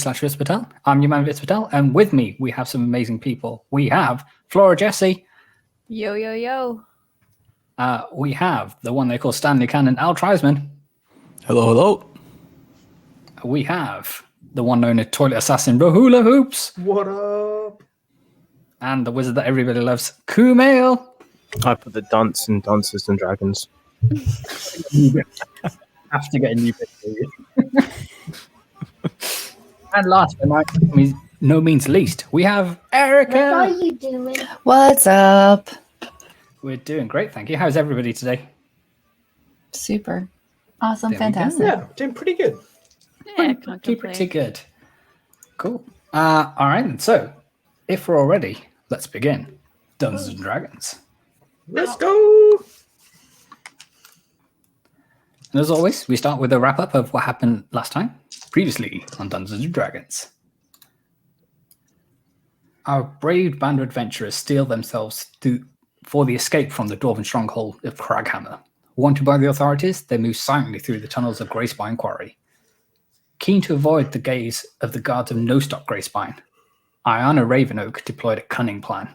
/Vitspittel. I'm your man Vitspittel, and with me we have some amazing people. We have Flora Jessie. Yo, yo, yo. We have the one they call Stanley Cannon, Al Treisman. Hello, hello. We have the one known as Toilet Assassin, Rahula Hoops. What up? And the wizard that everybody loves, Kumail. I put the dance in Dances and Dragons. Have to get a new bit for you. And last but no means least, we have Erica. What are you doing? What's up? We're doing great, thank you. How's everybody today? Super. Awesome. There we go. Fantastic. Yeah, doing pretty good. Yeah, can't Pretty good. Cool. All right, so if we're all ready, let's begin. Dungeons and Dragons. Let's go. And as always, we start with a wrap-up of what happened last time, previously on Dungeons and Dragons. Our brave band of adventurers steel themselves for the escape from the dwarven stronghold of Craghammer. Wanted by the authorities, they move silently through the tunnels of Greyspine Quarry. Keen to avoid the gaze of the guards of No-Stop Greyspine, Ayana Ravenoak deployed a cunning plan.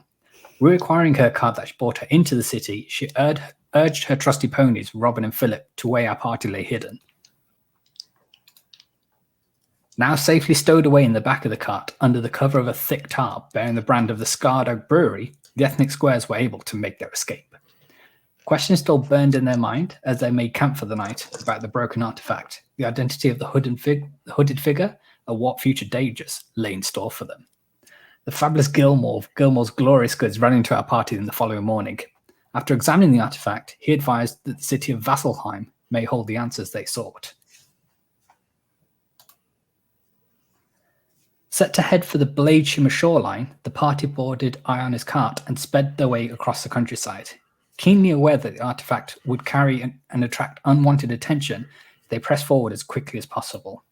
Reacquiring her card that brought her into the city, she urged her trusty ponies, Robin and Philip, to where our party lay hidden. Now safely stowed away in the back of the cart, under the cover of a thick tarp bearing the brand of the Scarred Oak Brewery, the ethnic squares were able to make their escape. Questions still burned in their mind as they made camp for the night about the broken artifact, the identity of the hooded figure, and what future dangers lay in store for them. The fabulous Gilmore's glorious goods ran into our party in the following morning. After examining the artifact, he advised that the city of Vasselheim may hold the answers they sought. Set to head for the Blade Shimmer shoreline, the party boarded Ayana's cart and sped their way across the countryside. Keenly aware that the artifact would carry and attract unwanted attention, they pressed forward as quickly as possible.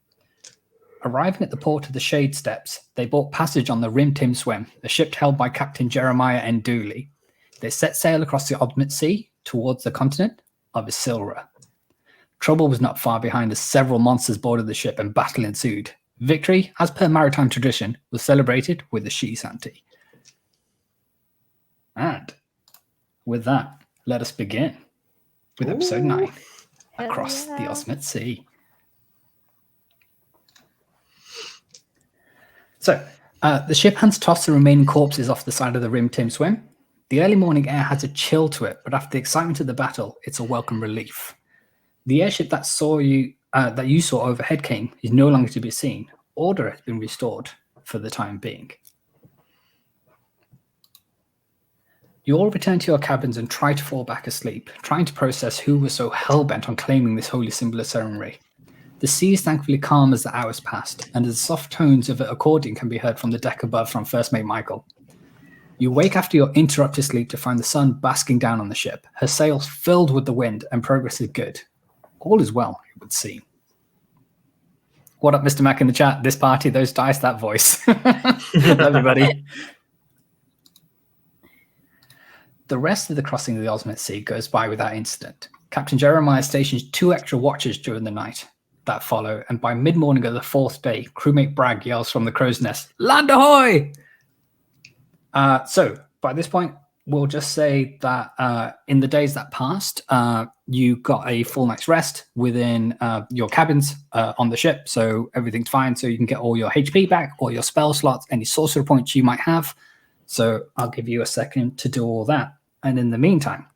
Arriving at the port of the Shade Steps, they bought passage on the Rim Tim Swim, a ship held by Captain Jeremiah N. Dooley. They set sail across the Ozmit Sea towards the continent of Issylra. Trouble was not far behind as several monsters boarded the ship and battle ensued. Victory, as per maritime tradition, was celebrated with a she-shanty. And with that, let us begin with episode 9, Across the Ozmit Sea. So, the ship hands toss the remaining corpses off the side of the Rim Tim Swim. The early morning air has a chill to it, but after the excitement of the battle, it's a welcome relief. The airship that you saw overhead, King, is no longer to be seen. Order has been restored for the time being. You all return to your cabins and try to fall back asleep, trying to process who was so hell-bent on claiming this holy symbol of ceremony. The sea is thankfully calm as the hours passed, and the soft tones of an accordion can be heard from the deck above from First Mate Michael. You wake after your interrupted sleep to find the sun basking down on the ship, her sails filled with the wind, and progress is good. All is well, it would seem. What up, Mr. Mac in the chat? This party, those dice, that voice. Everybody. The rest of the crossing of the Ozmit Sea goes by without incident. Captain Jeremiah stations 2 extra watches during the night that follow, and by mid-morning of the 4th day, crewmate Bragg yells from the crow's nest, "Land ahoy!" So, by this point, we'll just say that in the days that passed, you got a full night's rest within your cabins on the ship, so everything's fine, so you can get all your HP back, all your spell slots, any sorcerer points you might have. So I'll give you a second to do all that. And in the meantime,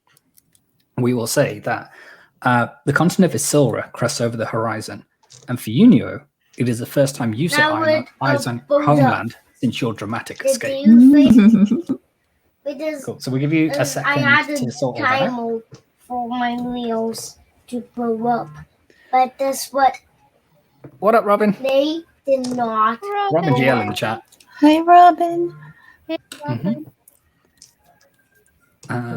we will say that the continent of Issylra crests over the horizon. And for you, Neo, it is the first time you've set eyes on homeland since your dramatic escape. Cool. So we'll give you a second to sort all that out. For my wheels to blow up. But that's what What up, Robin? they did not. Robin GL in the chat. Hi, Robin. Mm-hmm.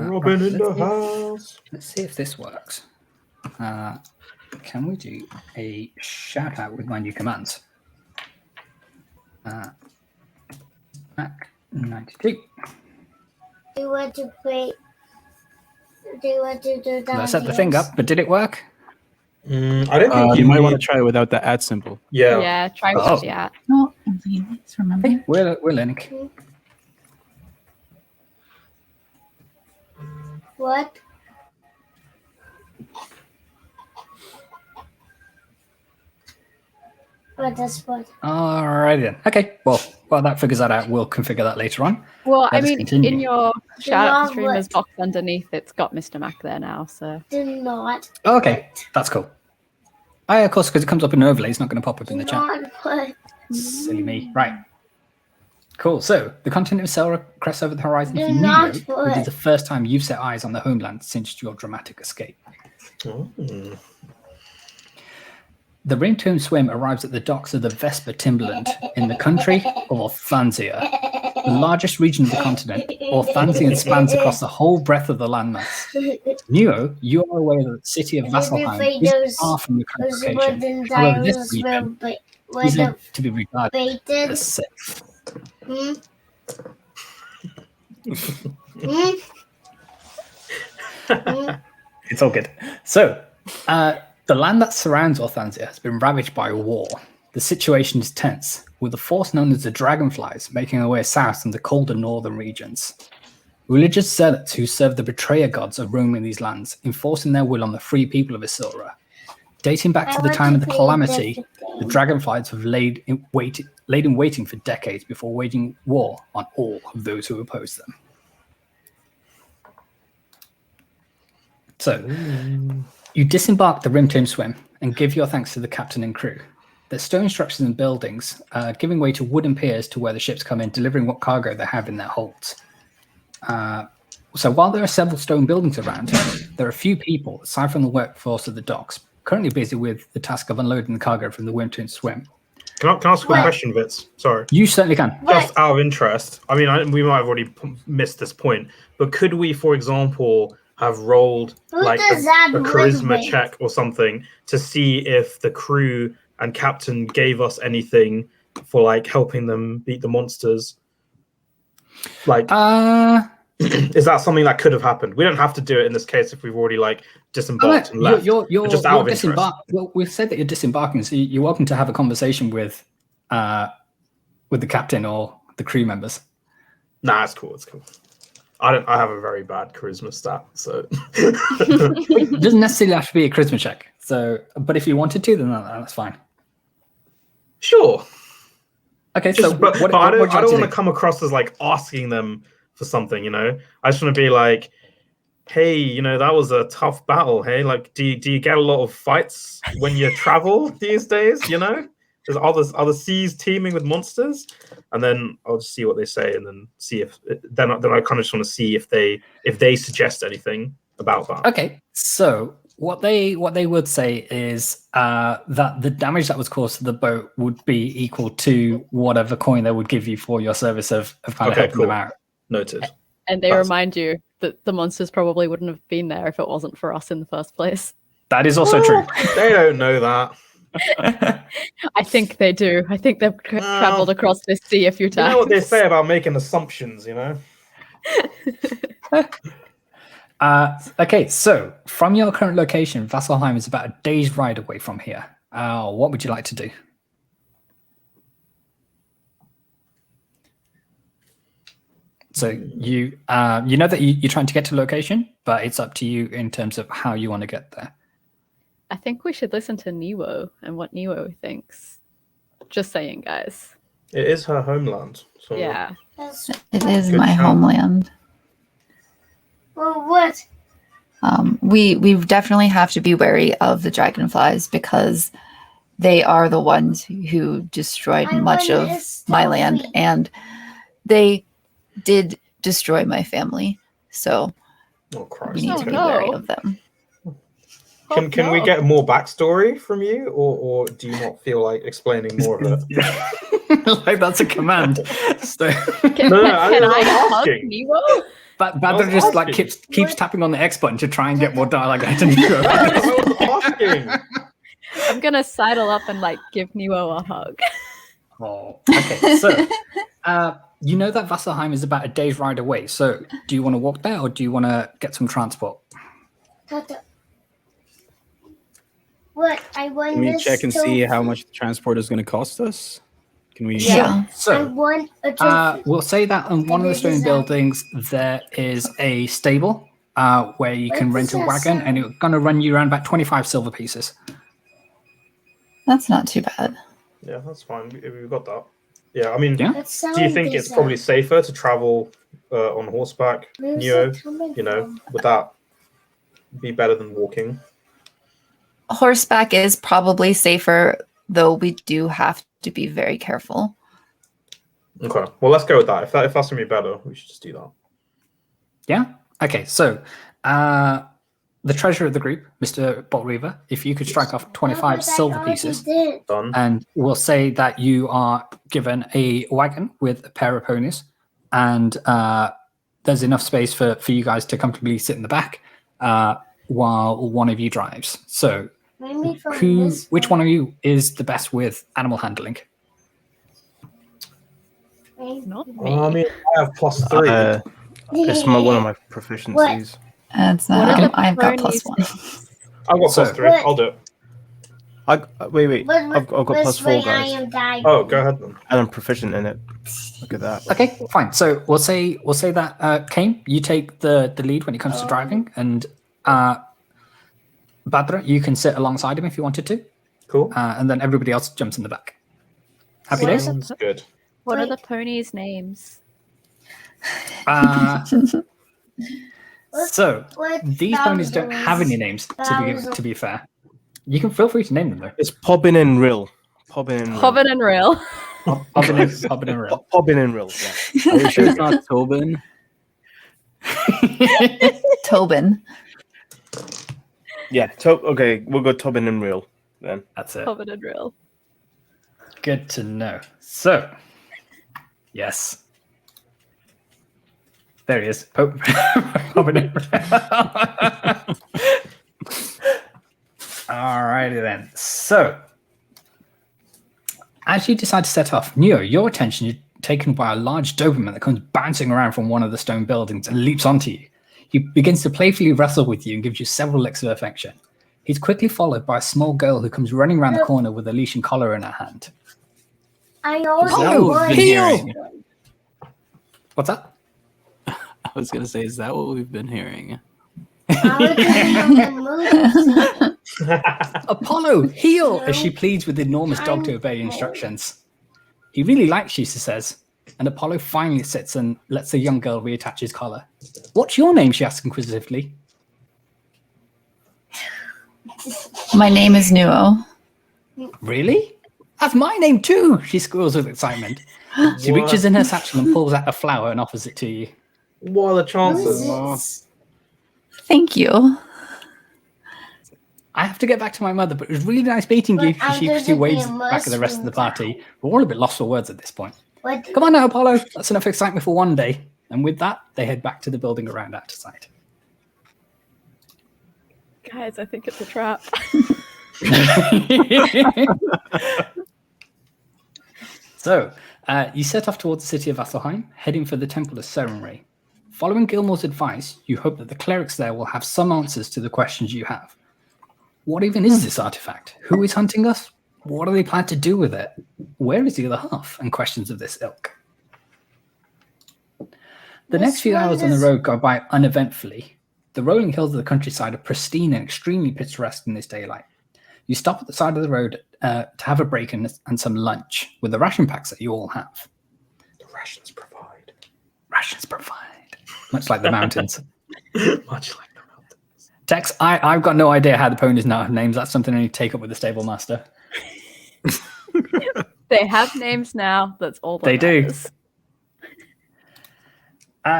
Robin in the house. Let's see if this works. Can we do a shout out with my new commands? Mac 92. Do you want to play? Do you want to do that? I set the thing up, but did it work? I don't think You might want to try it without the @ symbol. Yeah. Yeah, try Oh. with the at. No, please remember. Hey, we're learning. What? What is what? Alright then. Okay. Well, while that figures that out, we'll configure that later on. Well, I Let us mean, continue. in your shout out to streamers what? box underneath, it's got Mr. Mac there now. So Do not. Okay, that's cool. Of course, because it comes up in an overlay, it's not going to pop up in the chat. Not what? Silly me. Right. Cool. So, the continent of Issylra crests over the horizon Do for not Neo, put- which is the first time you've set eyes on the homeland since your dramatic escape. Mm. The Ringtone Swim arrives at the docks of the Vesper Timberland in the country of Orthansia, the largest region of the continent. Orthansia spans across the whole breadth of the landmass. Neo, you are aware that the city of Vasselheim is far from the current Those location. wooden However, this dinos region were is meant to be regarded baited. as safe. Hmm? Hmm? Hmm? It's all good. So, the land that surrounds Orthansia has been ravaged by war. The situation is tense, with the force known as the Dragonflies making their way south in the colder northern regions. Religious zealots who serve the betrayer gods are roaming these lands, enforcing their will on the free people of Issylra. Dating back to the time of the calamity, the Dragonflies have laid in waiting for decades before waging war on all of those who oppose them. So, you disembark the Rimtone Swim and give your thanks to the captain and crew. There's stone structures and buildings, giving way to wooden piers to where the ships come in, delivering what cargo they have in their holds. So while there are several stone buildings around, there are a few people, aside from the workforce of the docks, currently busy with the task of unloading the cargo from the Rimtone Swim. Can I ask a What? question, Vitz? Sorry. You certainly can. Just out of interest, I mean, we might have already missed this point, but could we, for example, have rolled Who like does a that charisma with? check or something to see if the crew and captain gave us anything for like helping them beat the monsters? Like, is that something that could have happened? We don't have to do it in this case if we've already like disembarked and left. You're just out of interest. Well, we've said that you're disembarking, so you're welcome to have a conversation with the captain or the crew members. Nah, it's cool. It's cool. I have a very bad charisma stat, so It doesn't necessarily have to be a charisma check. So, but if you wanted to, then that's fine. sure. Okay, Just, so but what I would don't you like want to to come across as like asking them for something, you know. I just want to be like, hey, you know, that was a tough battle. Hey, like, do you get a lot of fights when you travel these days? You know, are the seas teeming with monsters? And then I'll just see what they say, and then see if then I kind of just want to see if they suggest anything about that. Okay, so what they would say is that the damage that was caused to the boat would be equal to whatever coin they would give you for your service of kind of Okay, helping cool. them out. Noted. and they That's- remind you that the monsters probably wouldn't have been there if it wasn't for us in the first place. That is also true. They don't know that. I think they do. I think they've traveled across this sea a few You times. know what they say about making assumptions, you know? Okay, so from your current location, Vasselheim is about a day's ride away from here. What would you like to do? So you know that you're trying to get to location, but it's up to you in terms of how you want to get there. I think we should listen to Niwo and what Niwo thinks. Just saying, guys. It is her homeland. So Yeah. That's, It is Good my shout. homeland. well, what? We definitely have to be wary of the dragonflies because they are the ones who destroyed I much want of this my to land, be- and they did destroy my family. So Oh Christ. we need to okay. be no. wary of them. Can we get more backstory from you, or do you not feel like explaining more of it? Like that's a command. So Can, No, can I'm I hug asking. Niwo? but I was Badr just like asking. keeps tapping on the X button to try and get more dialogue out of Nico. I was asking. I'm gonna sidle up and like give Niwo a hug. Oh, okay. So, you know that Vasselheim is about a day's ride away. So, do you want to walk there, or do you want to get some transport? Tata. What? I want Can we this check and see how tofu. much the transport is going to cost us? Can we? Yeah. I So want a tofu. we'll say that on one of the This stone is buildings there is a stable where you can What rent does a that wagon, and sound? it's going to run you around about 25 silver pieces. That's not too bad. Yeah, that's fine. We've got that. Yeah, I mean, Yeah. What sound do you think is it's probably that? safer to travel on horseback, Where's Neo? it coming You know, from? would that be better than walking? Horseback is probably safer, though we do have to be very careful. Okay, well, let's go with that. If that's gonna be better, we should just do that. Yeah. Okay. So the treasurer of the group, Mr. Bolt Reaver, if you could strike off 25 But I silver already pieces, did. Done. and we'll say that you are given a wagon with a pair of ponies, and there's enough space for you guys to comfortably sit in the back while one of you drives. So Maybe from this which one of you is the best with animal handling? Not I me. mean, I have +3. It's one of my proficiencies. It's What are the I've got ponies' +1. names? I've got So- +3. I'll do it. Wait. But I've got +4, I guys, am dying. Oh, go ahead then. and I'm proficient in it. Look at that. Okay, fine. So we'll say that Kane, you take the lead when it comes to driving, and Badra, you can sit alongside him if you wanted to, Cool. and then everybody else jumps in the back. Happy days. Sounds good. What are Wait. the ponies' names? So What these ponies don't Bowser's- have any names. To be fair, you can feel free to name them though. It's Pobbin and Rill. Pobbin and Rill. Hobbit and Rail. Pobbin and Rill. Pobbin and Rill. Yeah. Are you sure it's not Tobin? Tobin. Yeah. Okay, we'll go Tobin and Rill then. That's it. Hobbit and Rail. Good to know. So, yes. There he is. Alrighty then. So, as you decide to set off, Neo, your attention is taken by a large Doberman that comes bouncing around from one of the stone buildings and leaps onto you. He begins to playfully wrestle with you and gives you several licks of affection. He's quickly followed by a small girl who comes running around the corner with a leash and collar in her hand. I know Is the that what one. we've been hearing? What's that? I was going to say, is that what we've been hearing? Apollo, heel! As she pleads with the enormous dog to obey instructions. He really likes you, she says. And Apollo finally sits and lets the young girl reattach his collar. What's your name? She asks inquisitively. My name is Nuo. Really? That's my name too! She squeals with excitement. She What? reaches in her satchel and pulls out a flower and offers it to you. What are the chances? This? Thank you. I have to get back to my mother, but it was really nice meeting you. But She under the waves name back at the rest of the party. We're all a bit lost for words at this point. What? Come on now, Apollo. That's enough excitement for one day. And with that, they head back to the building around out of sight. Guys, I think it's a trap. So, you set off towards the city of Vasselheim, heading for the Temple of Serenray. Following Gilmore's advice, you hope that the clerics there will have some answers to the questions you have. What even is this artifact? Who is hunting us? What do they plan to do with it? Where is the other half? And questions of this ilk. The next few hours on the road go by uneventfully. The rolling hills of the countryside are pristine and extremely picturesque in this daylight. You stop at the side of the road to have a break and some lunch with the ration packs that you all have. The rations provide. Rations provide. Much like the mountains. Much like the mountains. Tex, I've got no idea how the ponies now have names. That's something I need to take up with the stable master. They have names now. That's all that They do. matters.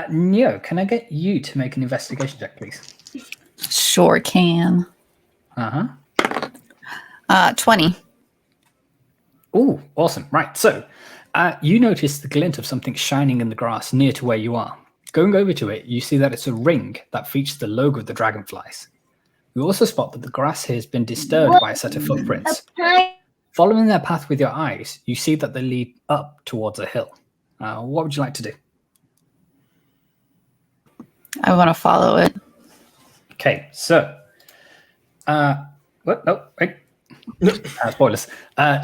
Neo, can I get you to make an investigation check, please? Sure can. Uh-huh. 20. Oh, awesome. Right. So you notice the glint of something shining in the grass near to where you are. Going over to it, you see that it's a ring that features the logo of the dragonflies. You also spot that the grass here has been disturbed by a set of footprints. Following their path with your eyes, you see that they lead up towards a hill. What would you like to do? I want to follow it. Okay, so... what? No, wait. Spoilers.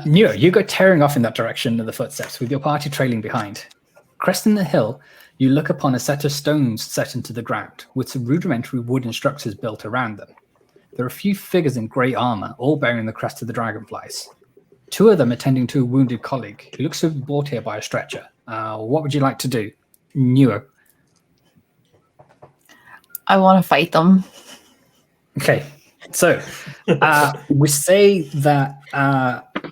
Neo, you go tearing off in that direction of the footsteps, with your party trailing behind. Cresting the hill, you look upon a set of stones set into the ground, with some rudimentary wooden structures built around them. There are a few figures in grey armor, all bearing the crest of the dragonflies. Two of them attending to a wounded colleague, who looks to have been brought here by a stretcher. What would you like to do? Neo. I want to fight them. Okay, so we say that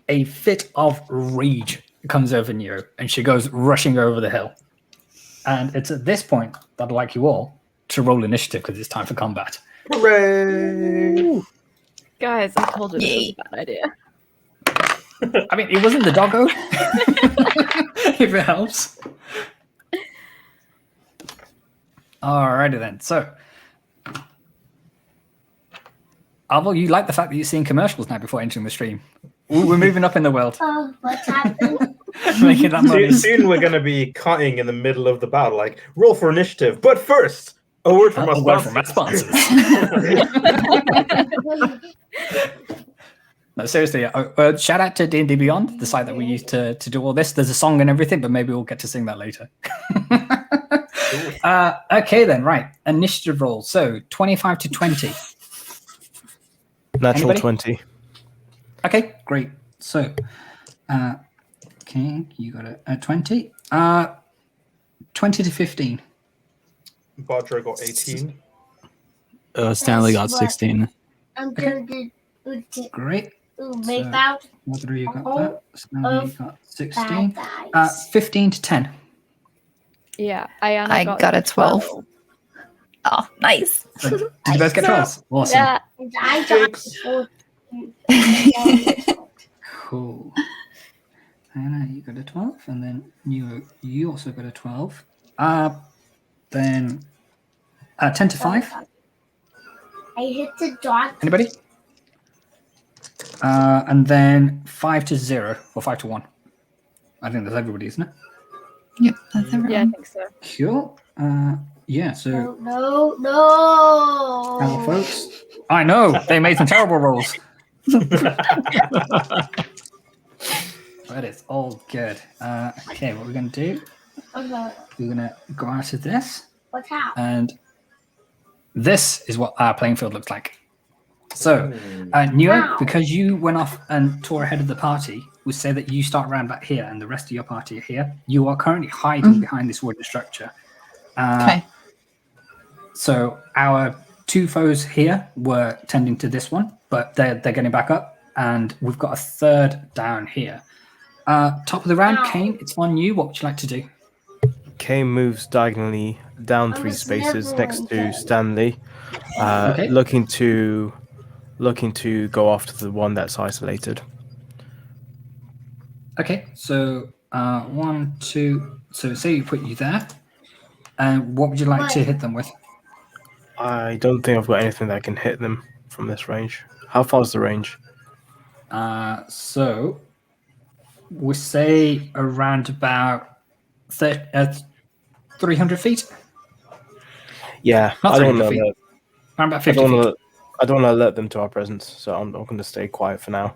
a fit of rage comes over Neo, and she goes rushing over the hill. And it's at this point that I'd like you all to roll initiative, because it's time for combat. Hooray! Guys, I told you this was Yay. a bad idea. I mean, it wasn't the doggo, if it helps. Alrighty then, so Alvo, you like the fact that you're seeing commercials now before entering the stream. Ooh, we're moving up in the world. Oh, what's happened? Making that money. Soon we're going to be cutting in the middle of the battle, like roll for initiative. But first, a word from A word from our sponsors. No, seriously, shout out to D&D Beyond, the site that we use to do all this. There's a song and everything, but maybe we'll get to sing that later. Okay then, right. Initiative roll. So 25 to 20. Natural Anybody? 20. Okay, great. So, King, you got a 20. 20 to 15. Badra got 18. Stanley got That's what- 16. I'm going to Great. make So- out What you got Oh, that? Stanley got bad 16. guys. 15 to 10. Yeah, Ayana I got a 12. Oh, nice. So, did you both get 12s? Awesome. Yeah, And I got Jinx. 14. Cool. Anna, you got a 12, and then you also got a 12. Then 10 to 5. I hit the dot. Anybody? And then 5 to 0, or 5 to 1. I think that's everybody, isn't it? Yep, that's everyone. yeah, I think so. Cool. Yeah, so No. our folks. I know, they made some terrible rolls. But it's all good. Okay, what we're going to do, Okay. we're going to go out of this. What's happening? And this is what our playing field looks like. So, Neo, Wow. because you went off and tore ahead of the party, we say that you start around back here and the rest of your party are here. You are currently hiding behind this wooden structure. Okay. So our two foes here were tending to this one, but they're getting back up, and we've got a third down here. Top of the round, Wow. Kane, it's on you. What would you like to do? K moves diagonally down I 3 was spaces never next to okay. Stanley, Okay. looking to go after the one that's isolated. Okay, so 1, 2. So say you put you there. And what would you like to hit them with? I don't think I've got anything that can hit them from this range. How far is the range? So we say around about 300 feet. Yeah, Not I don't 300 know. feet. Around about I 50 don't feet. want to. I don't want to alert them to our presence, so I'm going to stay quiet for now.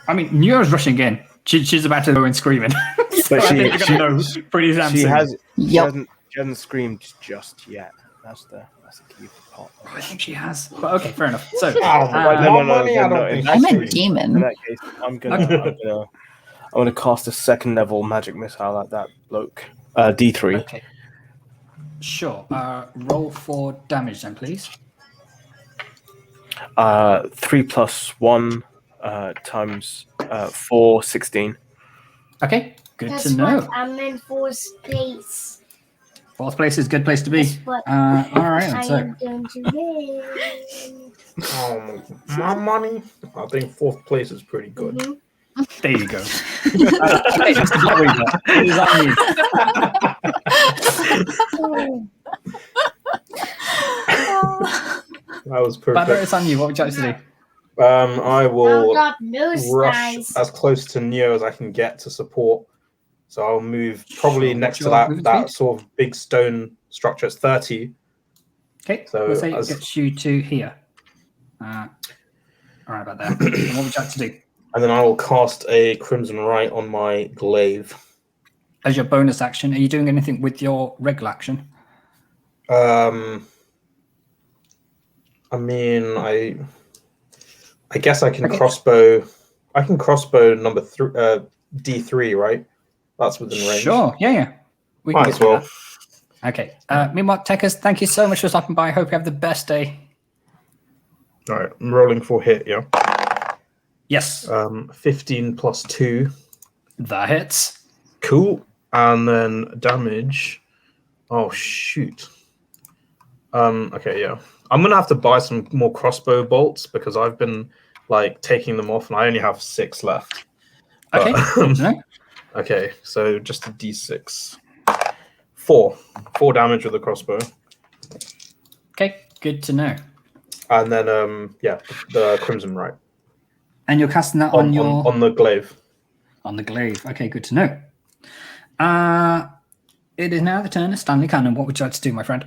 I mean, Neo's rushing in. She's about to go in screaming. So But I think you're gonna know pretty damn she soon. has. She Yep. hasn't screamed just yet. That's the key part. I think she has. But okay, fair enough. So Oh, no, money, I no, don't in think that I'm so. a case- In demon. that case, I'm gonna cast a second level magic missile at that bloke. D3. okay. Sure. Roll for damage then, please. 3 plus 1 times 4, 16. Okay, good That's to know. what I'm in for space. Fourth place is a good place to be. That's what All right, I so am going to win. My money. I think 4th place is pretty good. Mhm. there you go. Okay, Mr. Bloodweaver, it is on you. That was Badger, perfect. it's on you. What would you like to do? I will Round up nose rush guys. as close to Neo as I can get to support. So I'll move probably Sure, next what's to your movement that speed? sort of big stone structure. It's 30. Okay, So we'll say it as- gets you to here. All right, about there. And what would you like to do? And then I will cast a Crimson Right on my glaive. As your bonus action, are you doing anything with your regular action? I mean, I guess I can crossbow. I can crossbow number D3, right? That's within range. Sure. Yeah. We can Might get as through well. that. Okay. Meanwhile, Techers, thank you so much for stopping by. I hope you have the best day. All right, I'm rolling for hit. Yeah. Yes. 15 plus 2. That hits. Cool. And then damage. Oh shoot. Okay, yeah. I'm gonna have to buy some more crossbow bolts because I've been like taking them off and I only have 6 left. Okay. Good to know. Okay, so just a D6. 4 damage with the crossbow. Okay, good to know. And then the Crimson Right. And you're casting that on your on the glaive. On the glaive. Okay, good to know. It is now the turn of Stanley Cannon. What would you like to do, my friend?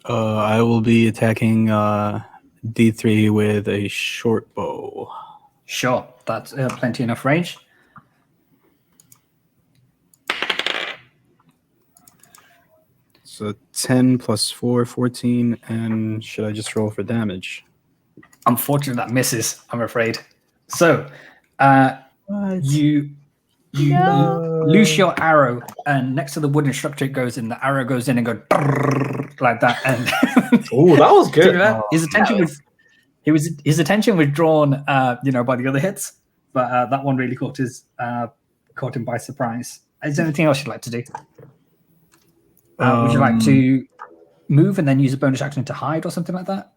I will be attacking D3 with a short bow. Sure, that's plenty enough range. So 10 plus 4, 14, and should I just roll for damage? Unfortunately, that misses, I'm afraid. So, you loose your arrow, and next to the wooden structure it goes in, the arrow goes in and goes like that. And oh, that was good. His attention was drawn, by the other hits, but that one really caught him by surprise. Is there anything else you'd like to do? Would you like to move and then use a bonus action to hide or something like that?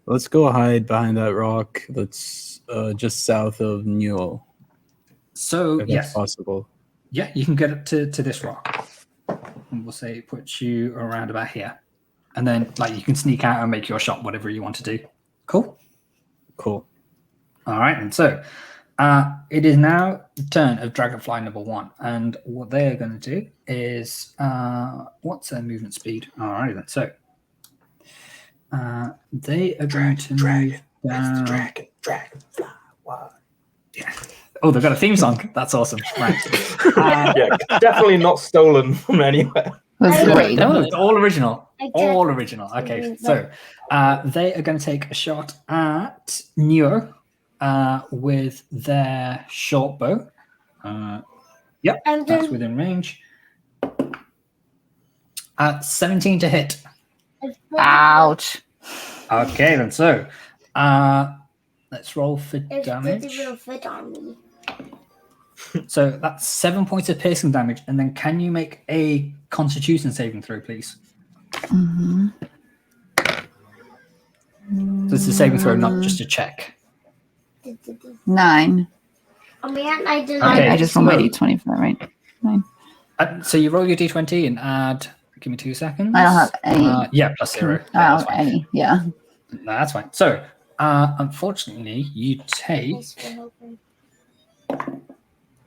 Let's go hide behind that rock that's just south of Newell. So, if yes. that's possible. Yeah, you can get up to this rock. And we'll say it puts you around about here. And then, you can sneak out and make your shot, whatever you want to do. Cool? Cool. All right, and so it is now the turn of Dragonfly number 1. And what they're going to do is, what's their movement speed? All right, then. So they are going to move down. Dragonfly. Wow. Yeah. Oh, they've got a theme song. That's awesome. Right. Yeah, definitely not stolen from anywhere. That's great. No, it's all original. I All can't- original. Okay, so they are going to take a shot at Neo with their short bow. Yep, And that's then within range. 17 to hit. Ouch. Okay, then. So let's roll for It damage. didn't really fit on me. So that's 7 points of piercing damage. And then can you make a Constitution saving throw, please? Mm-hmm. So it's a saving throw, not just a check. 9. Oh man, I did Okay. not. I just rolled my so- d20 for that, right? 9. So you roll your d20 and add. Give me 2 seconds. I don't have any. Yeah, plus 0. I Yeah, don't that's have fine. any. Yeah. No, that's fine. So, unfortunately, you take Thanks for helping.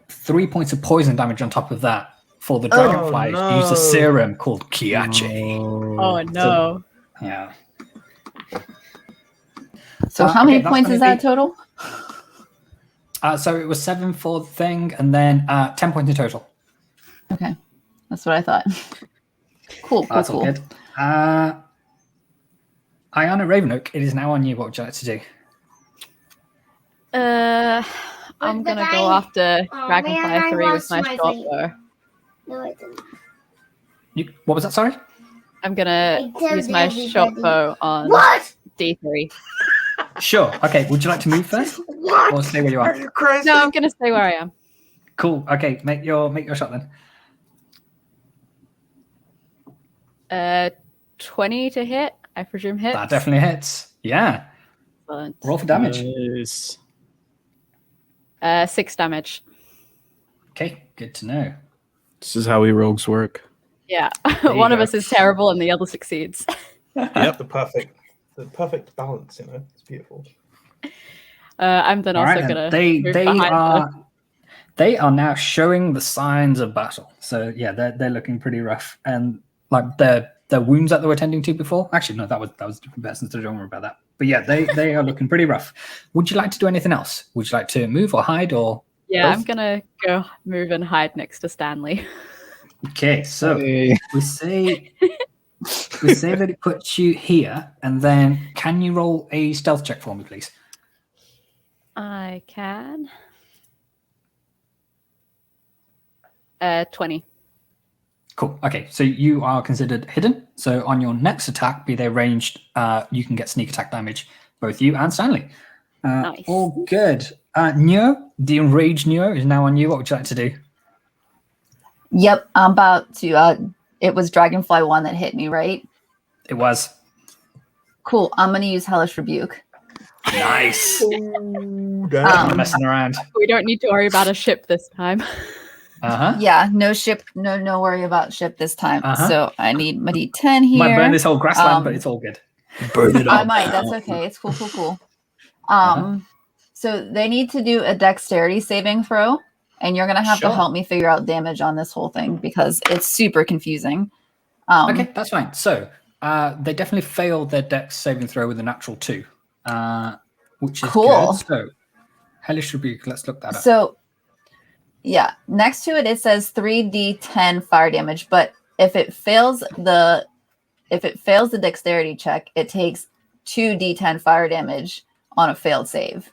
3 points of poison damage on top of that for the dragonfly. no. Use a serum called Kiache. Oh no. Yeah. So how okay, many that's points gonna is that be- total? So it was 7 for the thing, and then 10 points in total. Okay. That's what I thought. Cool. That's all cool. good. Iana Ravenoak, it is now on you. What would you like to do? I'm But gonna go I- after Oh, Dragonfly man, I 3 with lost my my short thing. bow. No, I didn't. What was that? Sorry. I'm gonna I killed use my short everybody. bow on What? D3. Sure. Okay. Would you like to move first, What? or stay where you are? you crazy? No, I'm gonna stay where I am. Cool. Okay. Make your shot then. 20 to hit. I presume hits. That definitely hits. Yeah. Excellent. Roll for damage. Nice. 6 damage. Okay. Good to know. This is how we rogues work. Yeah, you one of go. us is terrible and the other succeeds. Yep, the perfect balance. It's beautiful. I'm then All also right, gonna then. move They behind are her. they are now showing the signs of battle. So yeah, they're looking pretty rough, and like their wounds that they were tending to before. Actually, no, that was a different person. So don't worry about that. But yeah, they are looking pretty rough. Would you like to do anything else? Would you like to move or hide or? Yeah, I'm Both? gonna go move and hide next to Stanley. Okay, so Hey. we say that it puts you here, and then can you roll a stealth check for me, please? I can. 20. Cool. Okay, so you are considered hidden. So on your next attack, be they ranged, you can get sneak attack damage, both you and Stanley. Nice. All good. Neo, the enraged Neo is now on you. What would you like to do? Yep, I'm about to. It was Dragonfly 1 that hit me, right? It was. Cool. I'm going to use Hellish Rebuke. Nice. Ooh, Not messing around. We don't need to worry about a ship this time. Uh-huh. Yeah, no ship, no worry about ship this time. Uh-huh. So I need my D10 here. Might burn this whole grassland, but it's all good. Burn it I up. might. That's okay. It's cool. Uh-huh. So they need to do a dexterity saving throw, and you're gonna have Sure. to help me figure out damage on this whole thing because it's super confusing. Okay, that's fine. So they definitely failed their dex saving throw with a natural 2, which is Cool. good. So Hellish Rebuke, let's look that up. So yeah, next to it says 3d10 fire damage, but if it fails the dexterity check, it takes 2d10 fire damage on a failed save.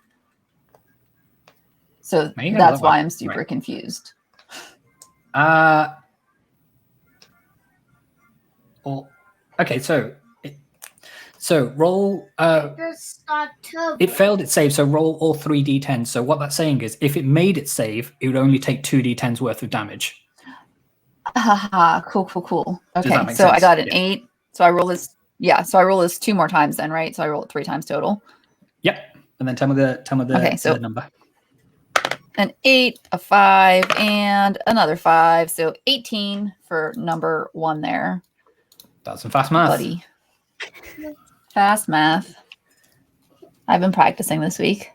So Maybe that's that why one. I'm super Right. confused. Okay, so roll. Just start turbo. It failed its save, so roll all 3d10s. So what that's saying is, if it made its save, it would only take 2d10s worth of damage. Haha, cool. that Okay, make so I sense? got an Yeah. 8. So I roll this. Yeah, so I roll this 2 more times then, right? So I roll it 3 times total. Yep. And then tell me the Okay, so- the number. An 8, a 5, and another 5. So 18 for number 1 there, That's some fast math. buddy. Fast math. I've been practicing this week.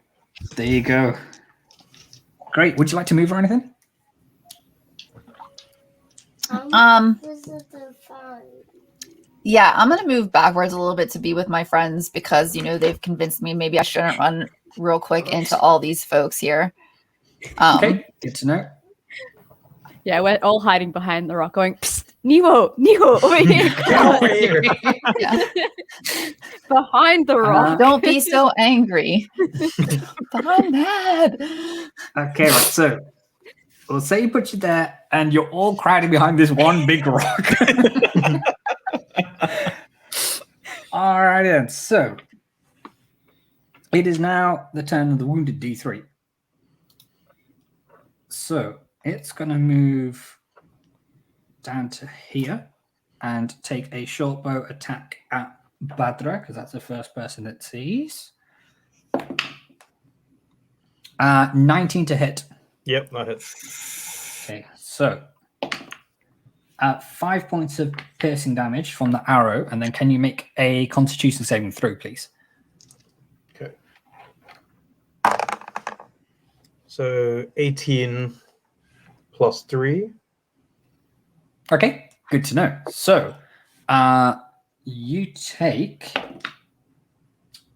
There you go. Great. Would you like to move or anything? Visit the farm. Yeah, I'm gonna move backwards a little bit to be with my friends because they've convinced me maybe I shouldn't run real quick into all these folks here. Okay. Good to know. Yeah, we're all hiding behind the rock going, Psst, Nemo, over here. Get over here. Yeah. Behind the rock. Don't be so angry. But I'm mad. Okay, right. So we'll say you put you there, and you're all crowding behind this one big rock. All right, then. So it is now the turn of the wounded D3. So it's going to move down to here and take a short bow attack at Badra, because that's the first person it sees. 19 to hit. Yep, that hits. Okay, so 5 points of piercing damage from the arrow, and then can you make a Constitution saving throw, please? Okay. So 18 plus 3. Okay, good to know. So you take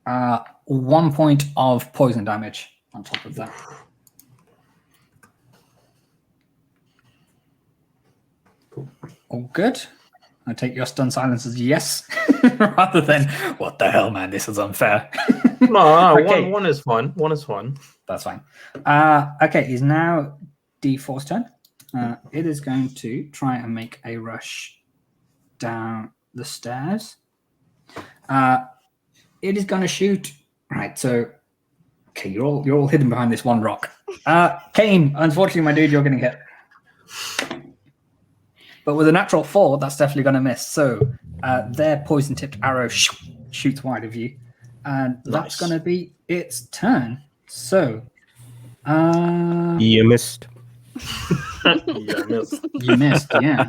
1 point of poison damage on top of that. All good. I take your stun silence as yes, rather than what the hell, man, this is unfair. No, Okay. one is fine. One is fine. That's fine. Okay, it's now D4's turn. It is going to try and make a rush down the stairs. It is going to shoot. Right, so okay, you're all hidden behind this one rock. Kane, unfortunately, my dude, you're going to get. But with a natural 4, that's definitely going to miss. So their poison-tipped arrow shoots wide of you, and that's Nice. going to be its turn. So You missed. Yeah, miss. you missed, yeah.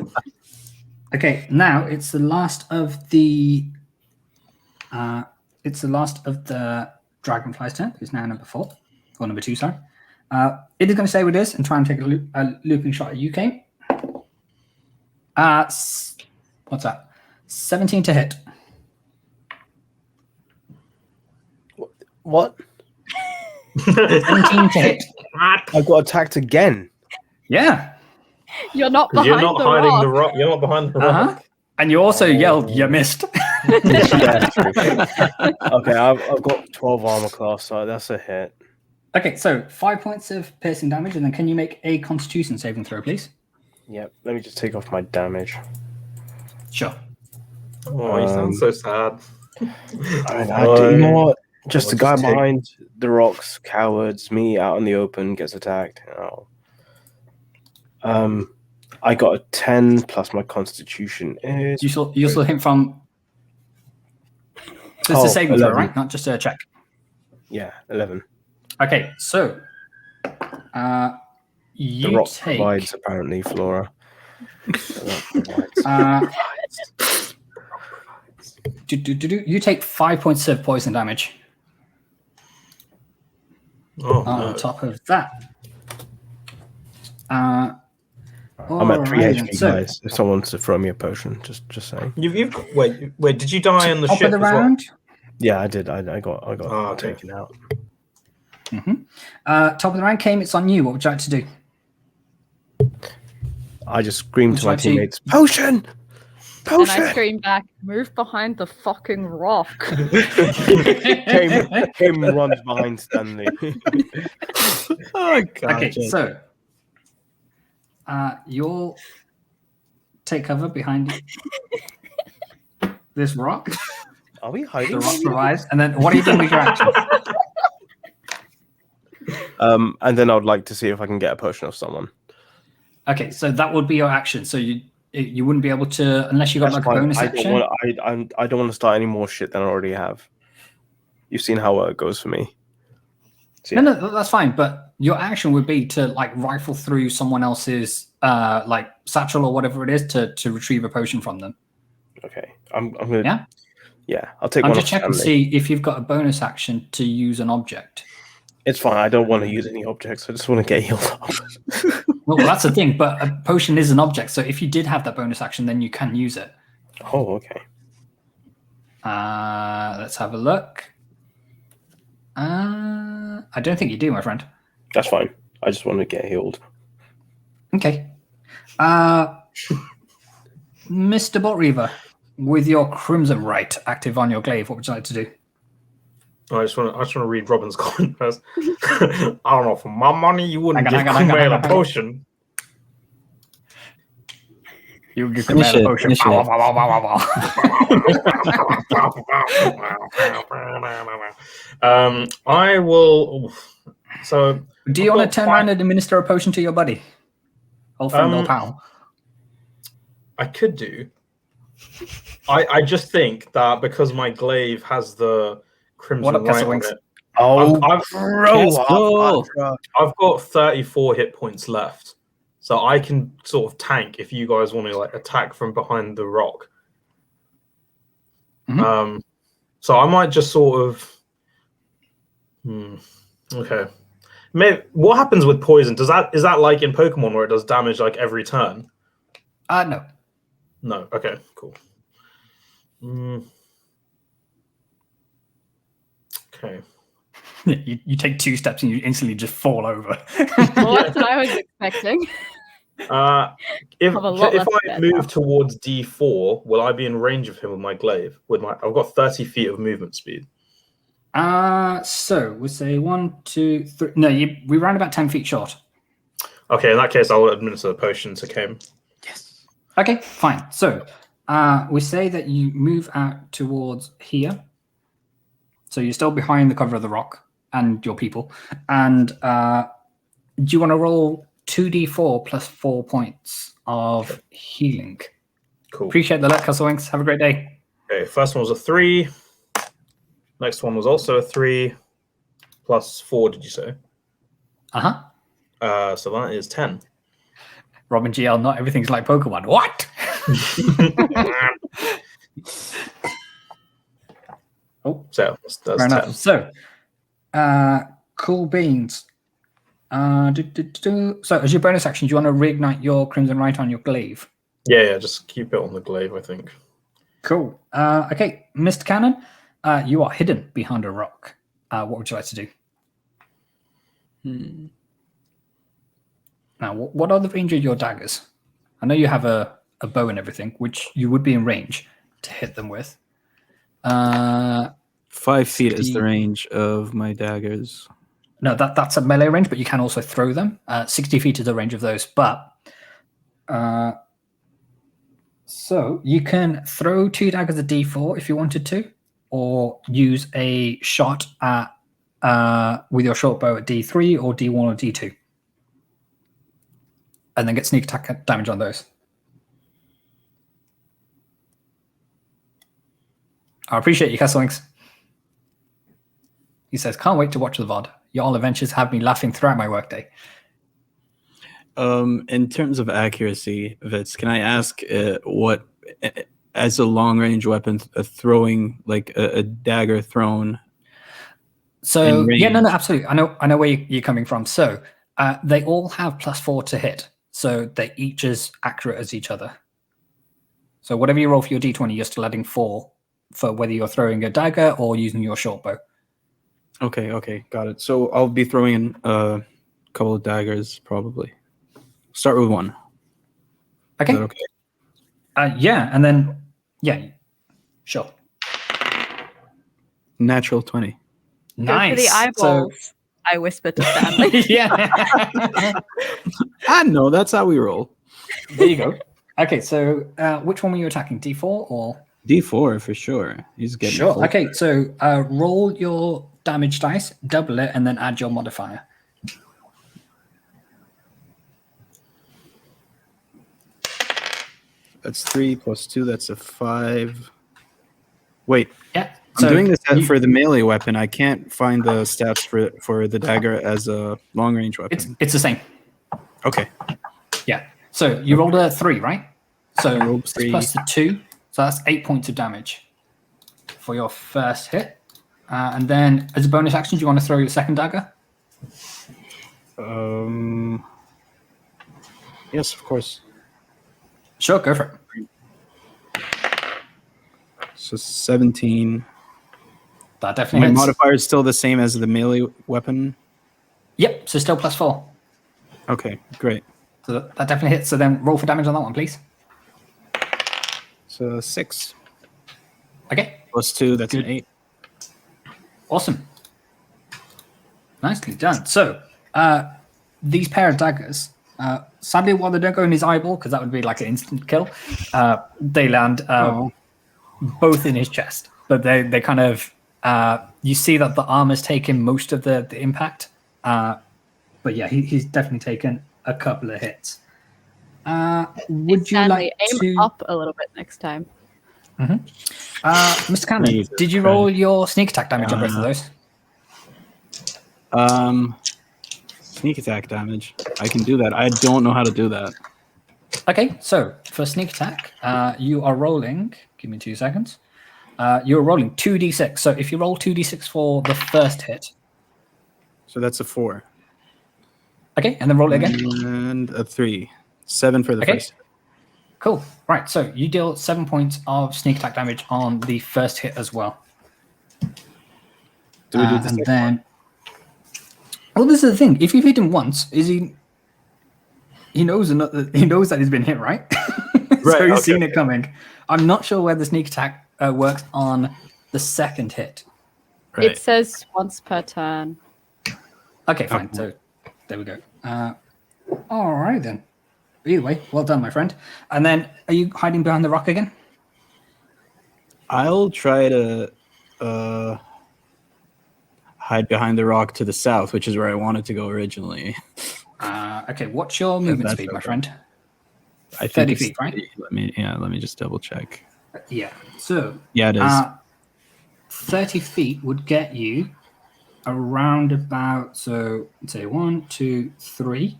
Okay, now it's the last of the dragonfly's turn. It's now number 4 or number 2. Sorry. It is going to stay with us and try and take a looping shot at you, Kane. What's that? 17 to hit. What? 17 to hit. I got attacked again. Yeah. You're not behind You're not the hiding rock. the rock. You're not behind the Uh-huh. rock. And you also yelled, you missed. Yeah, true. Okay, I've got 12 armor class, so that's a hit. Okay, so 5 points of piercing damage, and then can you make a Constitution saving throw, please? Yep, let me just take off my damage. Sure. Oh, you sound so sad. You know what? Just I'll the guy just take- behind the rocks, cowards, me out in the open gets attacked. Oh. I got a 10 plus my Constitution is. You saw him from. So it's a saving throw, 11. right? Not just a check. Yeah, 11. Okay, so The you rock take. provides, apparently, Flora. The rock provides. You take 5 points of poison damage. Oh, On no. top of that. I'm at 3 alright, HP, so, guys. If someone wants to throw me a potion, just saying. You've wait. Did you die on the top ship of the as well? round. Yeah, I did. I got Oh, okay. taken out. Top of the round, Kame, it's on you. What would you like to do? I just screamed to my Would you like to- teammates, "Potion! And I Potion!" scream back, move behind the fucking rock. Came runs behind Stanley. Oh, God. Okay, so you'll take cover behind this rock. Are we The hiding? rock provides, and then what are you doing with your action? And then I would like to see if I can get a potion off someone. Okay, so that would be your action. So you wouldn't be able to unless you got That's like a fine. bonus I action. I don't want to start any more shit than I already have. You've seen how it goes for me. So, yeah. No, that's fine. But your action would be to like rifle through someone else's like satchel or whatever it is to retrieve a potion from them. Okay, I'm gonna. Yeah? Yeah, I'll take I'm one just off checking to Stanley. see if you've got a bonus action to use an object. It's fine. I don't want to use any objects. I just want to get healed up. Well, that's the thing. But a potion is an object, so if you did have that bonus action, then you can use it. Oh, okay. Let's have a look. I don't think you do, my friend. That's fine. I just want to get healed. Okay. Mr. Bolt Reaver, with your Crimson Right active on your glaive, what would you like to do? I just want to read Robin's comment first. I don't know. For my money, you wouldn't Hang on, give hang on, Kumail hang a on. potion. You can Finish command a it, potion. finish it. I will. So Do you I've want to got turn around and administer a potion to your buddy? Old friend, old pal. I could do. I just think that because my glaive has the crimson What up, right on Castlewinks? it, Oh, I've grow up, go. Patra. I've got 34 hit points left, so I can sort of tank if you guys want to like attack from behind the rock. So I might just sort of. Okay. Maybe, what happens with poison? Is that like in Pokemon where it does damage like every turn? No. No. Okay. Cool. Okay. You take 2 steps and you instantly just fall over. Well, that's what I was expecting. If Have a lot if less I to move now. towards D4, will I be in range of him with my glaive? I've got 30 feet of movement speed. So we'll say 1, 2, 3. No, we ran about 10 feet short. Okay, in that case, I'll administer the potion to Kim. Yes. Okay, fine. So we say that you move out towards here. So you're still behind the cover of the rock and your people. And do you want to roll 2d4 plus 4 points of healing? Cool. Appreciate the luck, Castlewinks. Have a great day. Okay, first one was a 3. Next one was also a 3. Plus 4, did you say? Uh-huh. So that is 10. Robin GL, not everything's like Pokemon. What? Oh, So that's fair 10. enough. So, cool beans. So, as your bonus action, do you want to reignite your Crimson Right on your glaive? Yeah, just keep it on the glaive, I think. Cool. Okay, Mr. Cannon, you are hidden behind a rock. What would you like to do? Now, what are the range of your daggers? I know you have a bow and everything, which you would be in range to hit them with. 5 feet is the range of my daggers. No, that's a melee range, but you can also throw them. 60 feet is the range of those. But so you can throw 2 daggers at D4 if you wanted to, or use a shot at with your short bow at D3 or D1 or D2, and then get sneak attack damage on those. I appreciate you, Kesselings. He says, "Can't wait to watch the VOD. Y'all adventures have me laughing throughout my workday." In terms of accuracy, Vitz, can I ask what, as a long-range weapon, throwing like a dagger thrown? So yeah, no, absolutely. I know where you're coming from. So they all have +4 to hit, so they're each as accurate as each other. So whatever you roll for your D20, you're still adding 4 for whether you're throwing a dagger or using your short bow. Okay, got it. So I'll be throwing in a couple of daggers, probably. Start with 1. Okay. Is that okay? Yeah, and then sure. Natural 20. Nice. Go for the eyeballs. I whisper to Stanley. Yeah. I know, that's how we roll. There you go. Okay, so which one were you attacking? D4 or? D4 for sure. He's getting Sure. full. Okay, so roll your damage dice, double it, and then add your modifier. That's 3 plus 2. That's a 5. Wait. Yeah. I'm doing this for the melee weapon. I can't find the stats for the dagger as a long range weapon. It's the same. Okay. Yeah. So you rolled a 3, right? So I rolled it's 3. plus the 2. So that's 8 points of damage for your first hit. And then as a bonus action, do you want to throw your second dagger? Yes, of course. Sure, go for it. So 17. That definitely My hits. modifier is still the same as the melee weapon. Yep, so still +4. Okay, great. So that definitely hits. So then roll for damage on that one, please. So 6 Okay, plus 2. That's Good. an 8. awesome. Nicely done. So these pair of daggers, sadly, while they don't go in his eyeball, because that would be like an instant kill, they land both in his chest. But they kind of, you see that the armor's taken most of the impact. But yeah, he's definitely taken a couple of hits. Would you Stanley, like aim to up a little bit next time? Mr. Cannon, Jesus did you roll your sneak attack damage on both of those? Sneak attack damage. I can do that. I don't know how to do that. Okay, so for sneak attack, you are rolling. Give me 2 seconds. You're rolling 2d6. So if you roll 2d6 for the first hit, So that's a 4. okay, and then roll it again. And a 3. 7 for the Okay. first. Cool. Right, so you deal 7 points of sneak attack damage on the first hit as well. Do we do the And second then, well, this is the thing. If you've hit him once, he knows that he's been hit, right? Right, So he's okay, seen it coming. I'm not sure where the sneak attack works on the second hit. Right. It says once per turn. Okay, fine. Okay. So there we go. All right then. Either way, well done, my friend. And then, are you hiding behind the rock again? I'll try to hide behind the rock to the south, which is where I wanted to go originally. Okay, what's your movement that's speed, my okay. friend? I 30 think it's feet, right? 30. Let me just double check. Yeah. So Yeah, it is. 30 feet would get you around about, so let's say 1, 2, 3.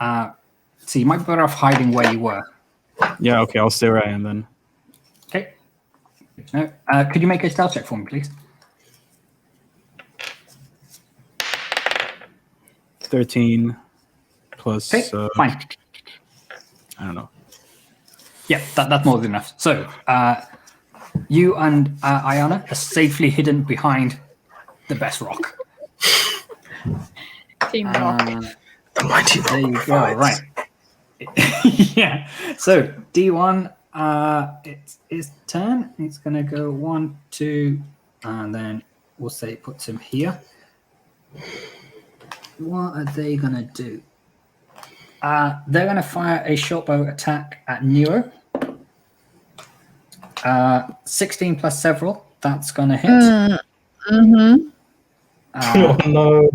So you might be better off hiding where you were. Yeah, okay, I'll stay where I am then. Okay. No, could you make a stealth check for me, please? 13 plus. Okay, fine. I don't know. Yeah, that's more than enough. So you and Ayana are safely hidden behind the best rock. Team Rock. The mighty There you rock go. provides. Right. Yeah. So D1, it's his turn. He's gonna go 1, 2, and then we'll say it puts him here. What are they gonna do? They're gonna fire a short bow attack at Neo. 16 plus several. That's gonna hit. Mm-hmm. Oh no.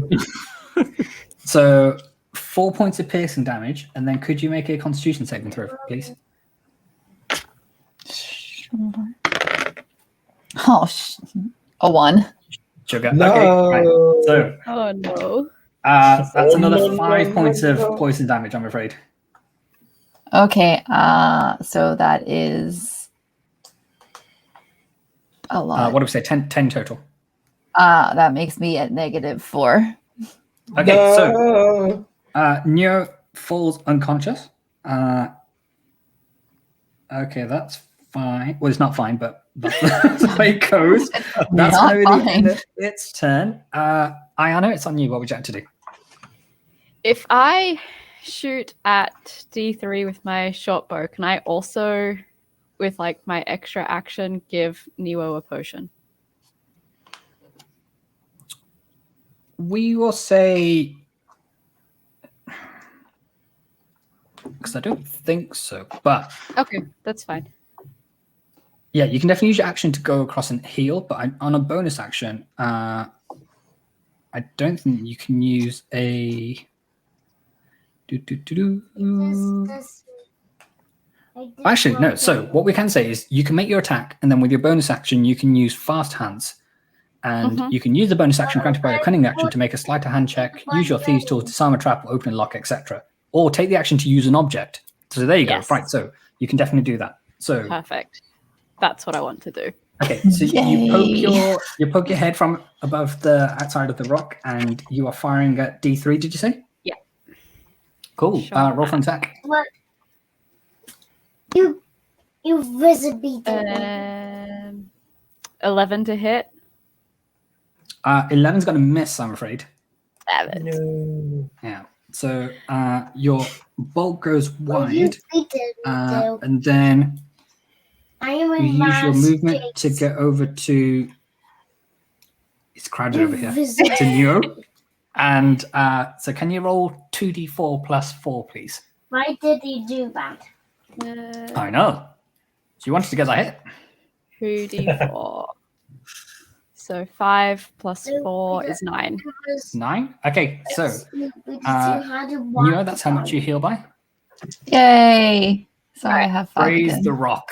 So 4 points of piercing damage, and then could you make a Constitution saving throw, please? Oh, a 1. Sugar. No. Okay. Right. So Oh no. that's another no, 5 no, points of no. poison damage, I'm afraid. Okay. So that is a lot. What do we say? 10 total. That makes me at -4. Okay, so Neo falls unconscious. Okay, that's fine. Well, it's not fine, but that's the way it goes. That's Not going to be the end fine. of its turn. Ayana, it's on you. What would you like to do? If I shoot at D3 with my short bow, can I also, with like my extra action, give Neo a potion? We will say, because I don't think so, but Okay, that's fine. yeah, you can definitely use your action to go across and heal, but on a bonus action, I don't think you can use a. Actually, no. So what we can say is you can make your attack, and then with your bonus action, you can use fast hands, and you can use the bonus action granted by your cunning action to make a sleight of hand check, use your thieves tool to disarm a trap, or open a lock, etc., or take the action to use an object. So there you Yes. go. Right. So you can definitely do that. So Perfect. That's what I want to do. okay. So you poke your head from above the outside of the rock, and you are firing at D3. Did you say? Yeah. Cool. Sure. Roll for an attack. What? You visibly did. 11 to hit. 11's going to miss, I'm afraid. Damn it. No. Yeah. So your bolt goes Well, you wide, did it. and then I am a you use your movement to case. get over to. It's crowded over here. Visible. To Neo. And so, can you roll 2d4 plus 4, please? Why did he do that? I know. So you wanted to get that hit. 2d4. So 5 plus 4 is 9. 9. Okay. So you Neo, that's how much you heal by. Yay! Sorry, I have 5 Praise again. the rock.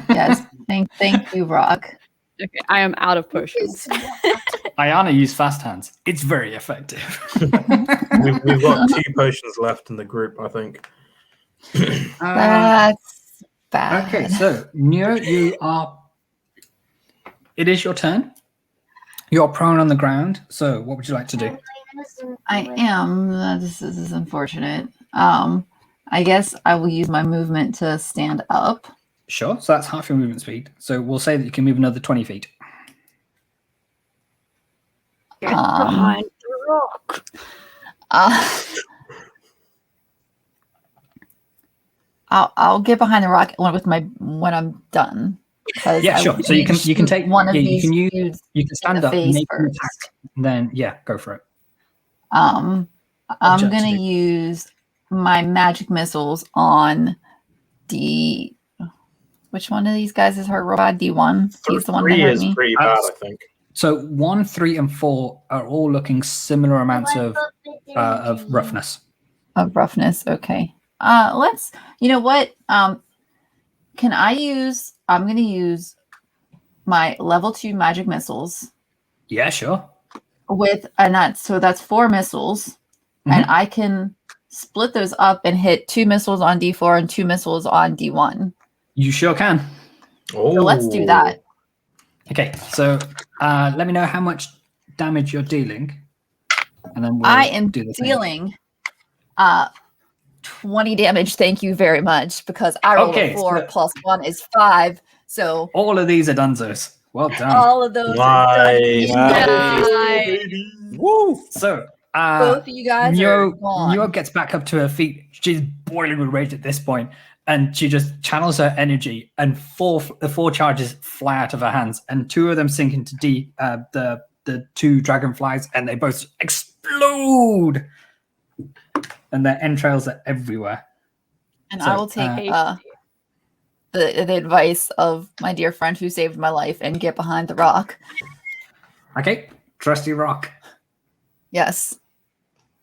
Yes, thank you, Rock. Okay, I am out of potions. Ayana used fast hands. It's very effective. We've got 2 potions left in the group, I think. That's bad. Okay, so Neo, you are. It is your turn. You're prone on the ground. So, what would you like to do? I am. This is unfortunate. I guess I will use my movement to stand up. Sure. So that's half your movement speed. So we'll say that you can move another 20 feet. Behind the rock. I'll get behind the rock when I'm done. Yeah, sure. So you can take one of you these. can dudes you can stand in the up and face make an first. attack. And then yeah, go for it. I'm Object to gonna do. use my magic missiles on the. Which one of these guys is hurt real bad? D1. He's the one that 3 hurt is me. pretty bad, I think. So 1, 3, and 4 are all looking similar amounts of roughness. Of roughness. Okay. Let's. You know what? Can I use? I'm gonna use my level 2 magic missiles Yeah, sure. with, and that's 4 missiles, and I can split those up and hit 2 missiles on D4 and 2 missiles on D1. You sure can. Oh, So let's do that. Okay, so let me know how much damage you're dealing, and then we'll I am do the thing. dealing 20 damage. Thank you very much, because I rolled Okay, a 4 so- plus 1 is 5. So All of these are dunzos. Well done. All of those are done. Nice. Woo! So, Both of you guys are gone. Neo gets back up to her feet. She's boiling with rage at this point, and she just channels her energy, and the four charges fly out of her hands, and two of them sink into the two dragonflies, and they both explode, and their entrails are everywhere. And So, I will take the advice of my dear friend who saved my life and get behind the rock. Okay, trusty rock. Yes.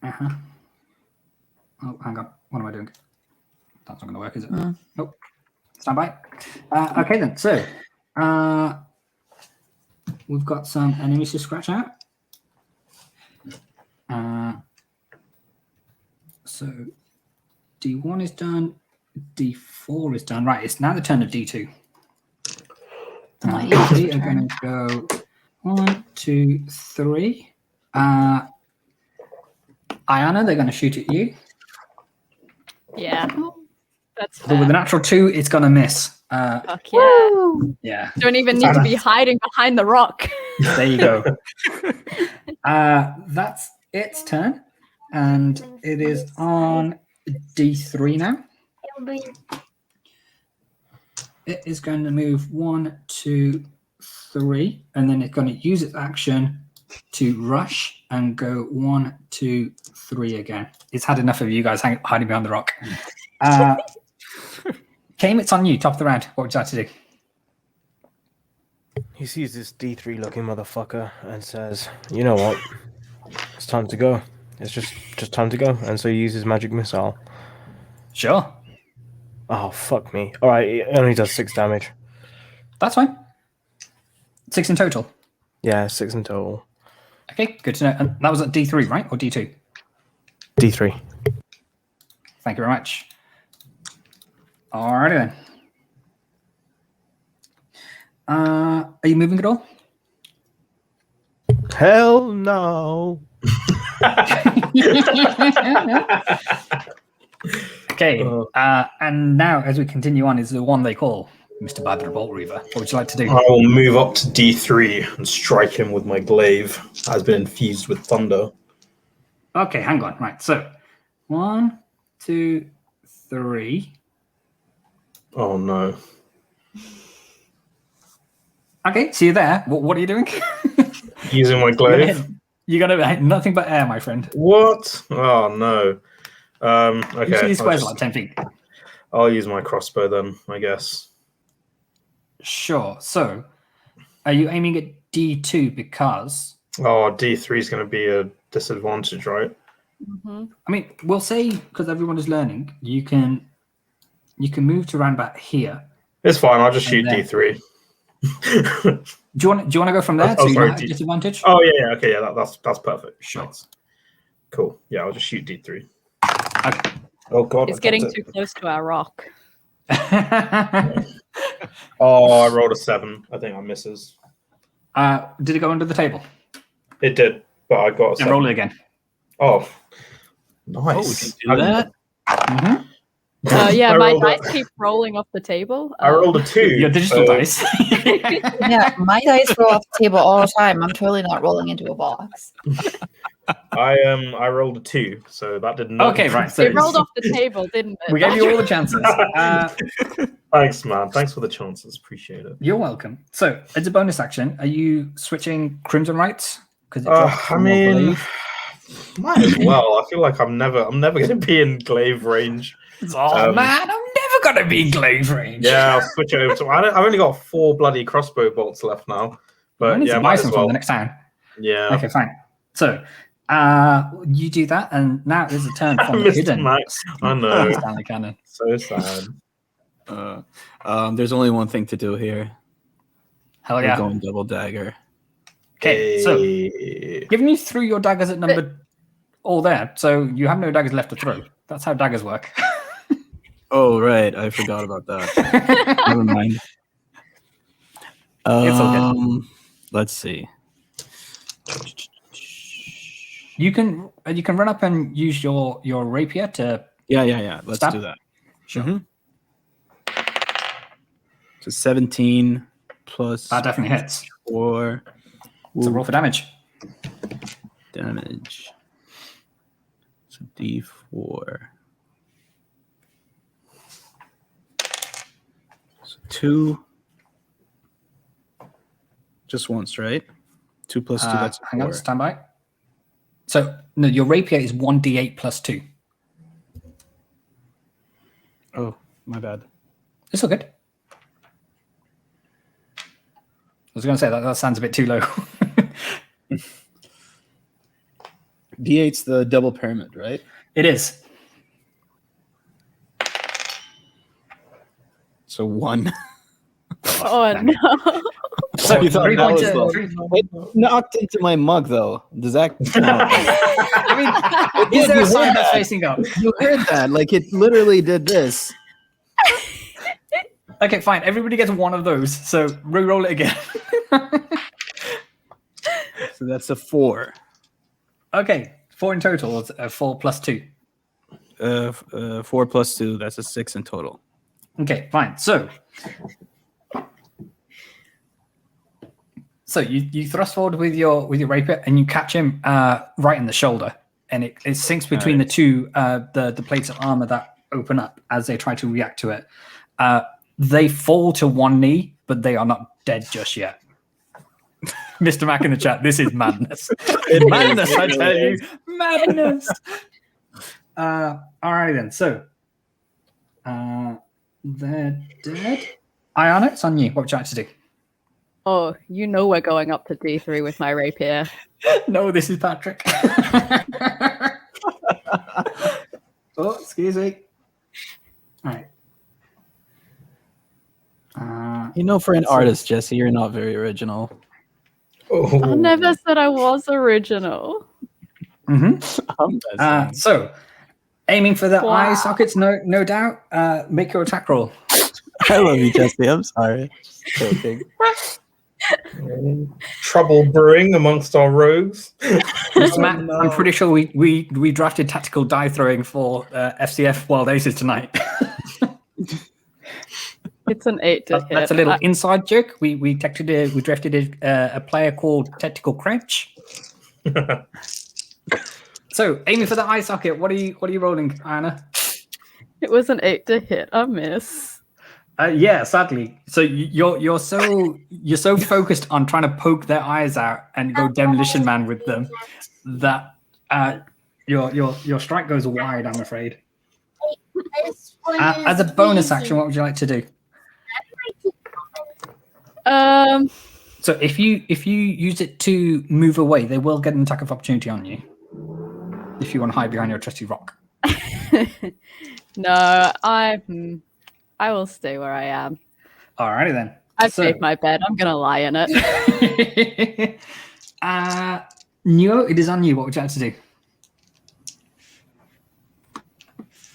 Uh-huh. Oh, hang on. What am I doing? That's not going to work, is it? Mm. Nope. Stand by. Okay, then. So, we've got some enemies to scratch out. So, D1 is done. D4 is done. Right, it's now the turn of D2. We are going to go 1, 2, 3. Ayana, they're going to shoot at you. Yeah. That's But with a fair. natural 2, it's going to miss. Fuck yeah. Yeah, Don't even need to be hiding behind the rock. there you go. That's its turn. And it is on D3 now. It is going to move 1, 2, 3. And then it's going to use its action to rush and go 1, 2, 3 again. It's had enough of you guys hiding behind the rock. Kame, it's on you, top of the round. What would you like to do? He sees this D3 looking motherfucker and says, "You know what? It's time to go. It's just time to go." And so he uses magic missile. Sure. Oh, fuck me. All right, it only does 6 damage. That's fine. 6 in total. Yeah, 6 in total. Okay, good to know. And that was at D3, right? Or D2? D3. Thank you very much. Alrighty then. Are you moving at all? Hell no. Okay. And now, as we continue on, is the one they call Mr. Bad the Bolt Reaver. What would you like to do? I will move up to D3 and strike him with my glaive. Has been infused with thunder. Okay, hang on. Right. So, 1, 2, 3. Oh no. Okay, so you're there. What are you doing? Using my glaive. You're gonna nothing but air, my friend. What? Oh no. Okay. Usually these squares are like 10 feet. I'll use my crossbow then, I guess. Sure. So, are you aiming at D2 because? Oh, D3 is going to be a disadvantage, right? Mm-hmm. I mean, we'll say because everyone is learning, you can move to around about here. It's fine. I'll just shoot And then- D3. Do you want to go from there? Oh, So you sorry, don't have disadvantage. Oh yeah. Okay, yeah. That's perfect. Sure. Thanks. Cool. Yeah, I'll just shoot D3. Okay. Oh god. It's I getting dropped too it. close to our rock. Oh, I rolled a 7. I think I misses. Did it go under the table? It did, but I got a And 7. roll it again. Oh, Oh, we nice. can do that. Mm-hmm. Yeah, I my rolled a- dice keep rolling off the table. I rolled a 2. Your digital so- dice. Yeah, my dice roll off the table all the time. I'm totally not rolling into a box. I rolled a 2, so that did not. Okay, right. So It rolled off the table, didn't it? we gave you all the chances. Thanks, man. Thanks for the chances. Appreciate it. You're welcome. So, as a bonus action, are you switching Crimson Rights? Because it drops I from your mean, glaive. might as well. I feel like I'm never going to be in glaive range. Oh man, I'm never gonna be in glaive range. Yeah, I'll switch over to. I've only got 4 bloody crossbow bolts left now. I But need yeah, to buy might some as from well. the next town. Yeah. Okay, fine. So, you do that, and now is a turn from the Mr. hidden Max, I know. Stanley Cannon. So sad. There's only one thing to do here. Hell We're yeah. going double dagger. Okay, so Hey. given you threw your daggers at number all there, so you have no daggers left to throw. That's how daggers work. Oh right, I forgot about that. Never mind. It's okay. Let's see. You can run up and use your rapier to. Yeah. Let's Stab? do that. Sure. Mhm. So 17 plus That definitely hits. 4 So roll for damage. damage. So D4. So 2. Just once, right? 2 plus 2, that's Hang 4. on, stand by. So no, your rapier is 1d8 plus 2. Oh, my bad. It's all good. I was going to say that sounds a bit too low. D8's the double pyramid, right? It is. So 1. Oh no. So You thought 3 that points was of, low. 3 It knocked into my mug, though. Does that count? I mean, is there a sign that's facing up? You heard that. Like, it literally did this. Okay, fine. Everybody gets one of those. So re-roll it again. So that's a 4. Okay, 4 in total. It's 4 plus 2. 4 plus 2, that's a 6 in total. Okay, fine. So you thrust forward with your rapier and you catch him right in the shoulder, and it sinks between the two the plates of armor that open up as they try to react to it. They fall to one knee, but they are not dead just yet. Mr. Mac in the chat, this is madness. Madness, I tell you, madness. All right then. So they're dead. Ayana, it's on you. What would you like to do? Oh, you know we're going up to D3 with my rapier. No, this is Patrick. Oh, excuse me. All right. For an artist, Jesse, you're not very original. I never said I was original. Mm-hmm. So, aiming for the eye sockets, no doubt. Make your attack roll. I love you, Jesse. I'm sorry. Joking. Trouble brewing amongst our rogues. Mr. Matt, I'm pretty sure we drafted tactical die throwing for FCF Wild Aces tonight. It's an 8 to hit. That's a little inside joke. We drafted a player called Tactical Crouch. So aiming for the eye socket. What are you rolling, Anna? It was an 8 to hit. A miss. Yeah, sadly. So you're so focused on trying to poke their eyes out and go demolition man with them that your strike goes wide, I'm afraid. As a bonus action, what would you like to do? So if you use it to move away, they will get an attack of opportunity on you. If you want to hide behind your trusty rock. No, I will stay where I am. Alrighty then. I've made my bed. I'm gonna lie in it. Neo, it is on you. What would you like to do?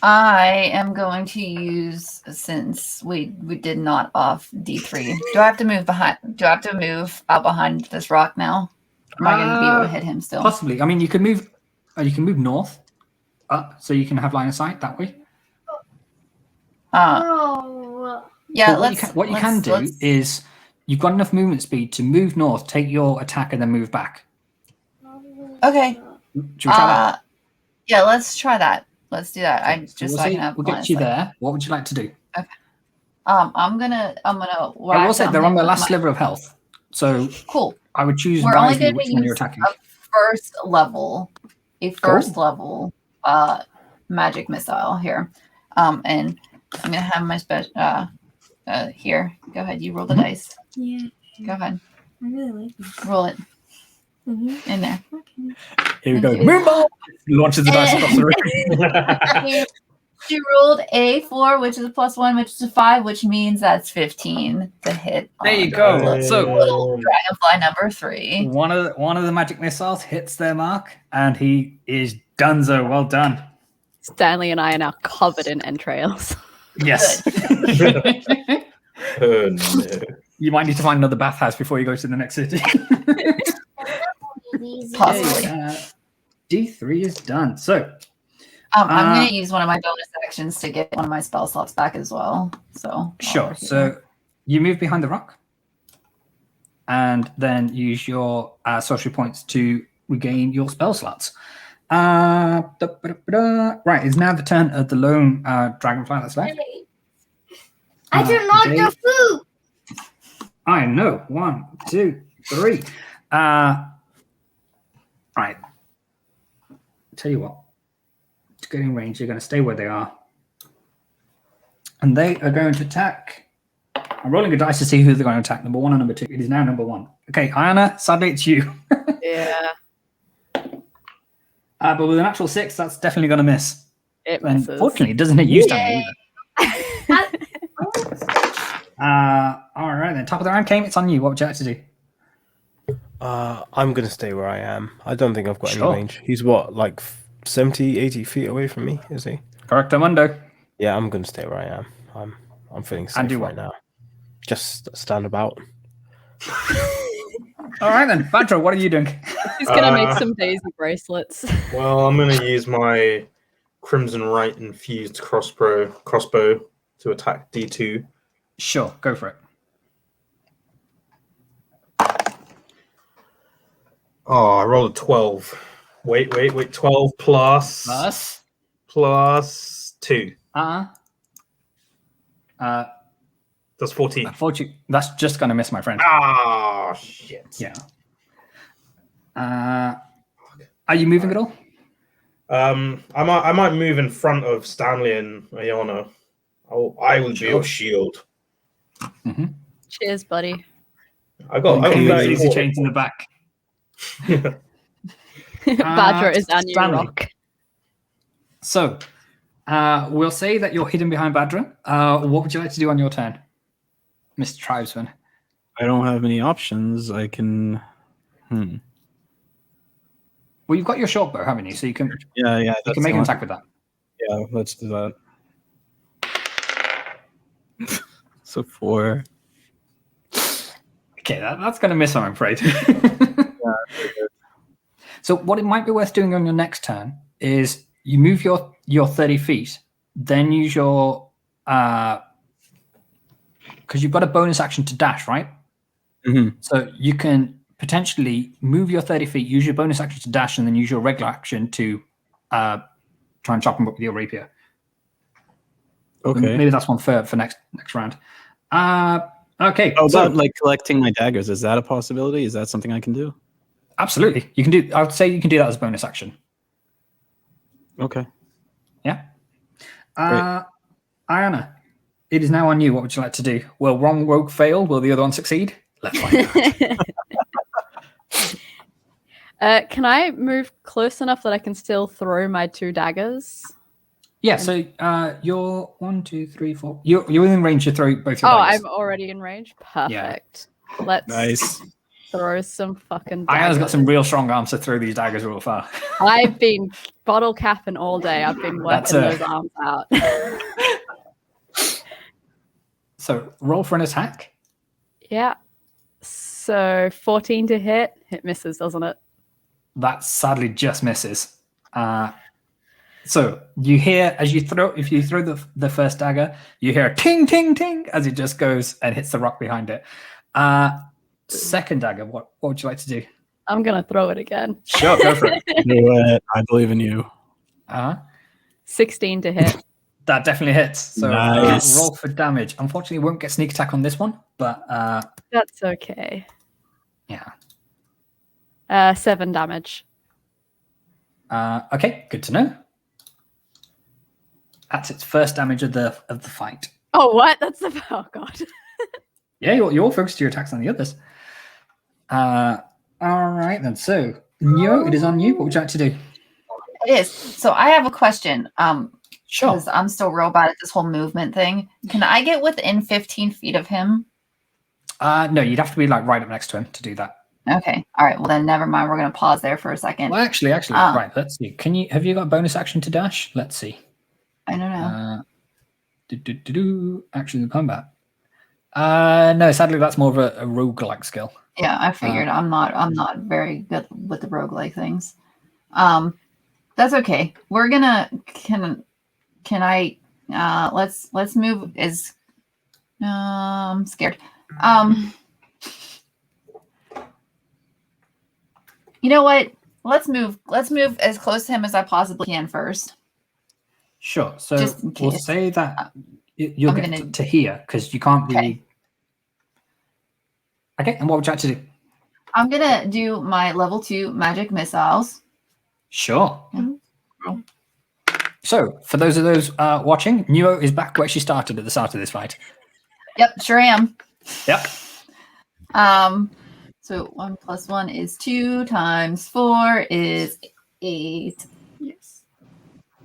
I am going to use, since we did not off D3. Do I have to move behind? Do I have to move out behind this rock now? Am I going to be able to hit him still? Possibly. I mean, you can move. You can move north, up, so you can have line of sight that way. Yeah. What you can do is you've got enough movement speed to move north, take your attack, and then move back. Okay. Should we try that? Yeah, let's try that. Let's do that. We'll get you there. What would you like to do? Okay. I'm gonna. I will say they're on their last sliver of health, so cool. I would choose We're only wisely going which to one you're use attacking. a first level magic missile here, and I'm gonna have my special. Here, go ahead. You roll the dice. Yeah. Go ahead. I really like this. Roll it Mm-hmm. in there. Okay. Here we go. Thank you. Move on! Launches the dice across the room. She rolled a 4, which is a +1, which is a 5, which means that's 15 to hit. There you on go. the So little dragonfly number 3. one of the magic missiles hits their mark, and he is donezo. Well done. Stanley and I are now covered in entrails. Yes. Oh, no. You might need to find another bathhouse before you go to the next city. Possibly. D3 is done. So I'm going to use one of my bonus actions to get one of my spell slots back as well. So sure. So you move behind the rock. and then use your sorcery points to regain your spell slots. Right, it's now the turn of the lone dragonfly that's left. I do not they- the food. I know. 1, 2, 3. Right. Tell you what. To get in range, you're going to stay where they are. And they are going to attack. I'm rolling a dice to see who they're going to attack. Number 1 and number 2. It is now number 1. Okay, Ayana, sadly it's you. Yeah, But with an actual 6, that's definitely going to miss. it And misses. fortunately, it doesn't hit you, Stanley, Yay. either. All right, then. Top of the round, Kane, it's on you. What would you like to do? I'm gonna stay where I am. I don't think I've got Sure. any range. He's what, like 70, 80 feet away from me, is he? Correcto mundo. Yeah, I'm gonna stay where I am. I'm feeling safe do right what? now. Just stand about. All right, then. Badro, what are you doing? He's gonna make some daisy bracelets. Well, I'm going to use my Crimson Right infused crossbow to attack D2. Sure, go for it. Oh, I rolled a 12. Wait. 12 plus 2. That's 14. Unfortunately, that's just going to miss, my friend. Ah, shit. Yeah. Are you moving at all? I might move in front of Stanley and Ayana. I will be your shield. Cheers, buddy. I got Kane very easy important. chains in the back. Badger is our new Stanley. rock. So, we'll say that you're hidden behind Badra. What would you like to do on your turn, Mr. Tribesman? I don't have any options. I can. Well, you've got your short bow, haven't you? So you can Yeah. you that's can make the an one- attack with that. Yeah, let's do that. So 4. Okay, that's going to miss, I'm afraid. So what it might be worth doing on your next turn is you move your 30 feet, then use your because you've got a bonus action to dash, right? Mhm. So you can potentially move your 30 feet, use your bonus action to dash, and then use your regular action to try and chop them up with your rapier. Okay. Maybe that's one for next round. Okay. Oh, so about like collecting my daggers. Is that a possibility? Is that something I can do? absolutely, you can do. I would say you can do that as a bonus action. Okay. Yeah. Ayana, it is now on you. What would you like to do? Will one rogue fail? Will the other one succeed? Let's find out. Can I move close enough that I can still throw my 2 daggers? Yeah. So you're 1, 2, 3, 4. You're within range to throw both your Oh, daggers. I'm already in range. Perfect. Let's Nice. throw some fucking Ayana's daggers. got some real strong arms to throw these daggers real far. I've been bottle capping all day. I've been That's working it. those arms out. So roll for an attack. Yeah. So 14 to hit. It misses, doesn't it? That sadly just misses. So you hear as you throw, if you throw the first dagger, you hear a ting ting ting as it just goes and hits the rock behind it. Second dagger, what would you like to do? I'm going to throw it again. Sure, go for it. Do it. I believe in you. 16 to hit. That definitely hits. So Nice. roll for damage. Unfortunately, you won't get sneak attack on this one, but That's okay. yeah. 7 damage. Okay, good to know. That's its first damage of the fight. Oh, what? That's the... Oh, God. Yeah, you're focused your attacks on the others. All right then. So Neo, it is on you. What would you like to do? It is. So I have a question. Sure. Because I'm still real bad at this whole movement thing. Can I get within 15 feet of him? No, you'd have to be like right up next to him to do that. Okay. All right. Well, then never mind. We're going to pause there for a second. Well, actually, right. Let's see. Have you got a bonus action to dash? Let's see. I don't know. Action in combat. No, sadly, that's more of a roguelike skill. Yeah, I figured I'm not very good with the roguelike things. That's okay. We're gonna can I let's move I'm scared. You know what? Let's move. Let's move as close to him as I possibly can first. Sure. So Just in we'll case. say that you'll I'm get gonna- to here because you can't Okay. really. Okay, and what would you like to do? I'm gonna do my level 2 magic missiles. Sure. Mhm. So, for those of those watching, Nuo is back where she started at the start of this fight. Yep, sure am. Yep. So 1 + 1 is 2 times 4 is 8. Yes.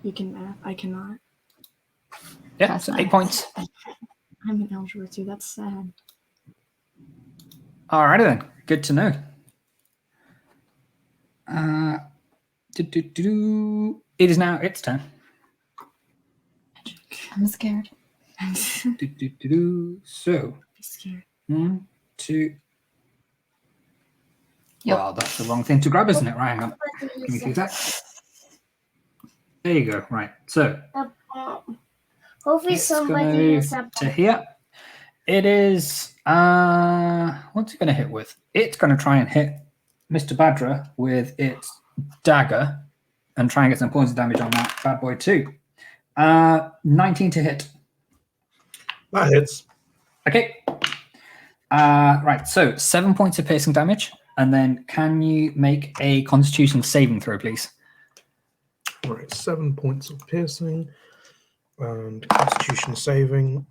You can math. I cannot. Yep. That's So nice. 8 points. I'm in algebra too. That's sad. Alrighty then. Good to know. It is now its turn. I'm scared. So, I'm scared. 1, 2. Yep. Well, that's the wrong thing to grab, isn't it? Right, hang on. Give me 2 seconds. There you go. Right. So, Hopefully it's going to somebody move is up. to here. It is. What's it going to hit with? It's going to try and hit Mr. Badra with its dagger and try and get some points of damage on that bad boy too. 19 to hit. That hits. Okay. Right. So 7 points of piercing damage, and then can you make a Constitution saving throw, please? Right, 7 points of piercing and Constitution saving.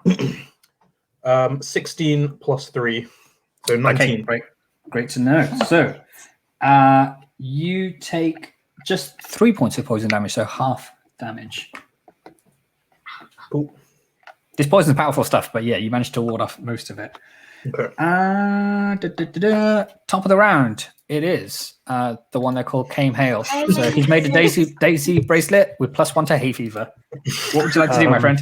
16 plus 3, so 19. Okay, great to know. So, you take just 3 points of poison damage, so half damage. Cool. This poison is powerful stuff, but yeah, you managed to ward off most of it. Okay. Top of the round, it is the one they call Came Hale. So he's made a Daisy bracelet with +1 to hay fever. What would you like to do, my friend?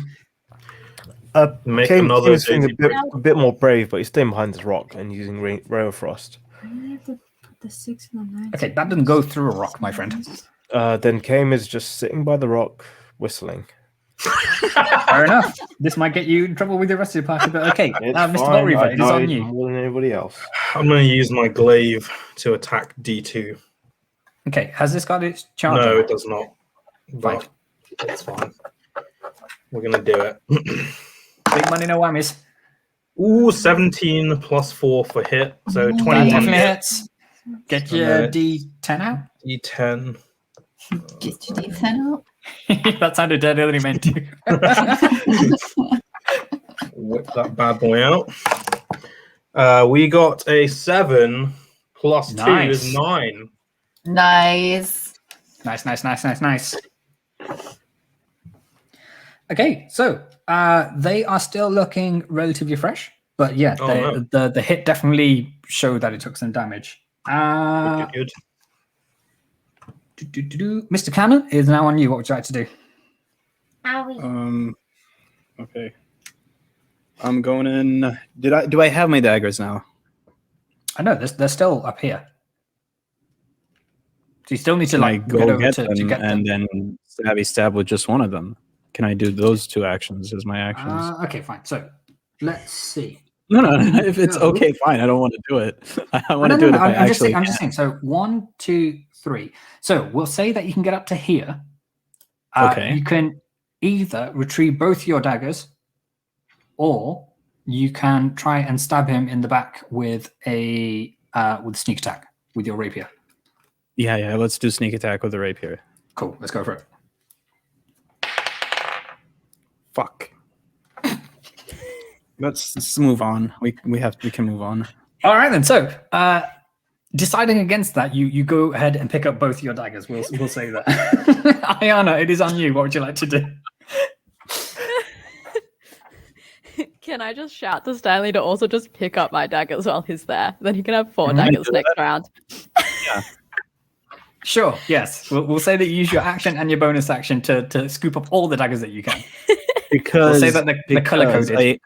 Make Came another is being Daisy a bit more brave, but he's staying behind this rock and using Ray of Frost. I have to put the 6 and the 9. Okay, that doesn't go through a rock, my friend. Then Came is just sitting by the rock, whistling. Fair enough. This might get you in trouble with the rest of the party, but okay. It's Mr. fine, Bolt Reaver, I it is on died you. more than anybody else. I'm going to use my glaive to attack D2. Okay, has this got its charge? No, on it does not. But it's fine. We're going to do it. Big money, no whammies. Ooh, 17 plus 4 for hit. So That 21 definitely hit. hits. Get your D10 out. D10. Get your D10 out. That sounded deadlier than he meant to. Whip that bad boy out. We got a 7 plus 2 Nice. is 9. Nice. Nice. Okay, so they are still looking relatively fresh, but yeah, Oh, the hit definitely showed that it took some damage. Good. Mr. Cannon is now on you. What would you like to do? Owie. Okay. I'm going in. Do I have my daggers now? I know they're still up here. So you still need to Can I like go get over get to them get them. and then stab with just one of them? Can I do those 2 actions as my actions? Okay, fine. So let's see. No. If it's No. okay, fine. I don't want to do it. I want No, to do it if I I'm just actually saying. I'm can. just saying. So 1, 2, 3. So we'll say that you can get up to here. Okay. You can either retrieve both your daggers, or you can try and stab him in the back with a sneak attack with your rapier. Yeah. Let's do sneak attack with the rapier. Cool. Let's go for it. Fuck. Let's move on. We can move on. All right then. So deciding against that, you go ahead and pick up both your daggers. We'll say that. Ayana, it is on you. What would you like to do? Can I just shout to Stanley to also just pick up my daggers while he's there? Then he can have 4 Mhm. daggers next round. Sure. Yes. We'll say that you use your action and your bonus action to scoop up all the daggers that you can. Because We'll say that they're color coded.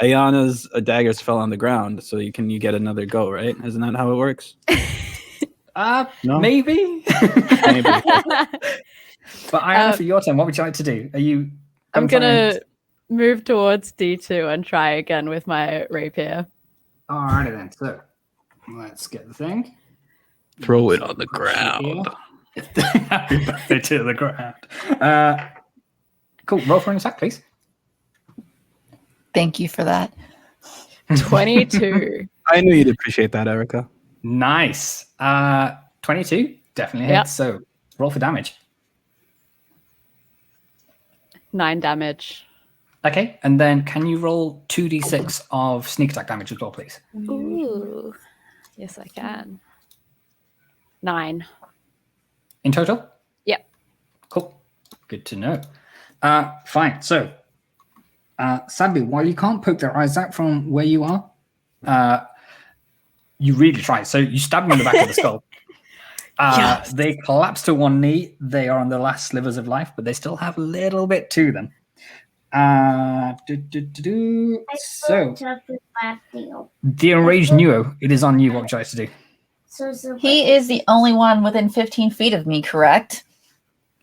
Ayana's daggers fell on the ground, so you get another go, right? Isn't that how it works? No? Maybe. Maybe. But Ayana, for your turn, what would you like to do? Are you? I'm try and- gonna move towards D2 and try again with my rapier. Alrighty then. So let's get the thing. Throw it on the ground. Happy birthday to the ground. Cool. Roll for an attack, please. Thank you for that. 22. I knew you'd appreciate that, Erica. Nice. 22 definitely Yep. hits. So roll for damage. 9 damage. Okay, and then can you roll 2d6 of sneak attack damage as well, please? Ooh. Yes, I can. 9. In total? Yep. Cool. Good to know. Fine. So, sadly, while you can't poke their eyes out from where you are, you really try. So you stab them in the back of the skull. Yes. They collapse to one knee. They are on the last slivers of life, but they still have a little bit to them. So, the enraged Nuo, it is on you. What would you like to do? He is the only one within 15 feet of me, correct?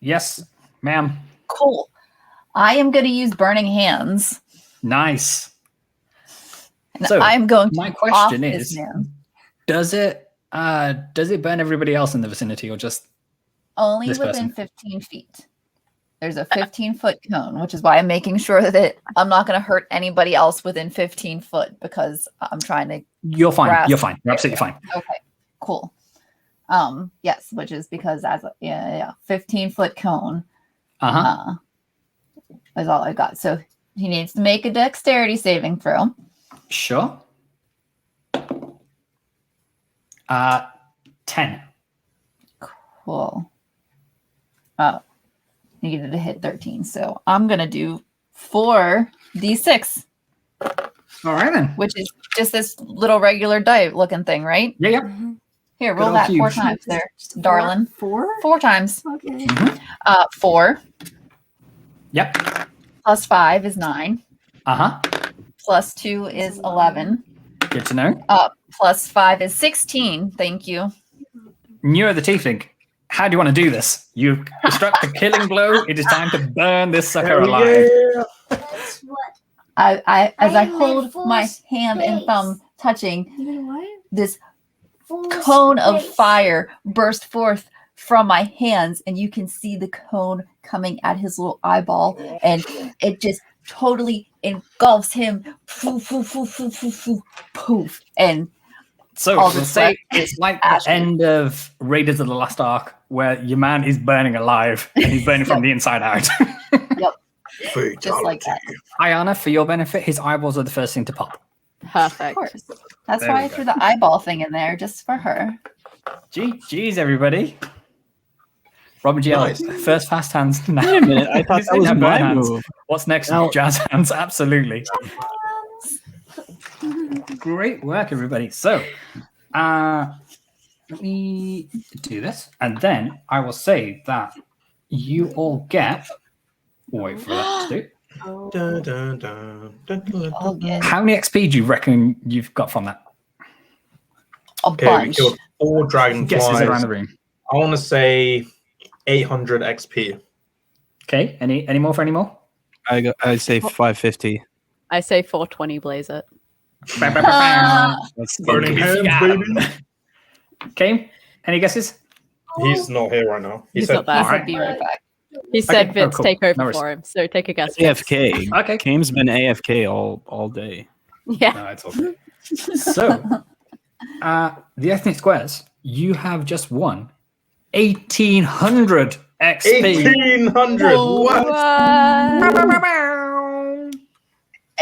Yes, ma'am. Cool. I am going to use Burning Hands. Nice. And So, I'm going to my off question this is, man. does it burn everybody else in the vicinity or just Only this within person? 15 feet. There's a 15-foot cone, which is why I'm making sure that I'm not going to hurt anybody else within 15 foot because I'm trying to. You're fine. grasp You're fine. You're absolutely fine. Okay, cool. Yes, which is because 15-foot cone is all I got. So he needs to make a dexterity saving throw. Sure. 10. Cool. Needed to hit 13. So I'm going to do 4d6, All right then. which is just this little regular die looking thing, right? Yeah, yeah. Here, Good roll old that 4 cube. times there, darling. 4? 4 times. Okay. 4 Yep. plus 5 is 9. Uh-huh. Plus 2 is 11. Good to know. Plus 5 is 16. Thank you. Near the tiefling. How do you want to do this? You struck the killing blow. It is time to burn this sucker alive. Yeah. That's what. As I I hold have my full hand and space. thumb touching, You know what? this Full cone of space. fire burst forth from my hands, and you can see the cone coming at his little eyeball, and it just totally engulfs him. Poof, poof, poof, poof, poof, poof, poof. And So All we'll the say sweat it's like ashes. the end of Raiders of the Lost Ark, where your man is burning alive and he's burning from the inside out. just like that. Ayana, for your benefit, his eyeballs are the first thing to pop. Of Perfect. course. That's There why we I go. threw the eyeball thing in there, just for her. Geez, everybody. Robert GL, Nice. first fast hands. Now. Wait a minute, I thought You that said was no my burn hands. move. What's next? Now- Jazz hands, absolutely. Great work, everybody. So, let me do this, and then I will say that you all get. Wait for that to do. Dun, dun, dun, dun, dun, I'll dun. get How many XP do you reckon you've got from that? a Okay, we bunch. killed 4 Guesses dragonflies. around the room. I want to say 800 XP. Okay. Any more for any more? I'd say 550. I say 420 blaze it. That's Burning okay. hands, Yeah. baby. Okay. Any guesses? He's not here right now. He He's said, not there. He Alright. said be right back. He said Okay, Vince cool. take over No worries. for him. So take a guess. Vince. AFK. Okay. Kame's been AFK all day. Yeah. No, it's all good. So, the ethnic squares, you have just won 1,800 XP. 1800. What?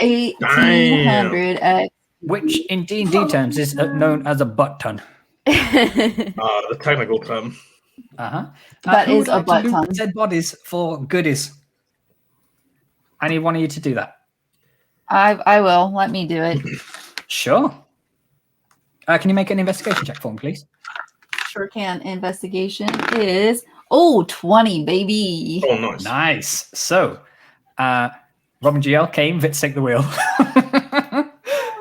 1,800 X. Which in D&D terms is known as a butt ton. The technical term. Uh-huh. That who is would a like to butt loot ton. dead bodies for goodies. I need one of you to do that. I will. Let me do it. Sure. Can you make an investigation check for me, please? Sure can. Investigation is 20, baby. Oh, nice. Nice. So, Robin GL came, Vitz take the wheel.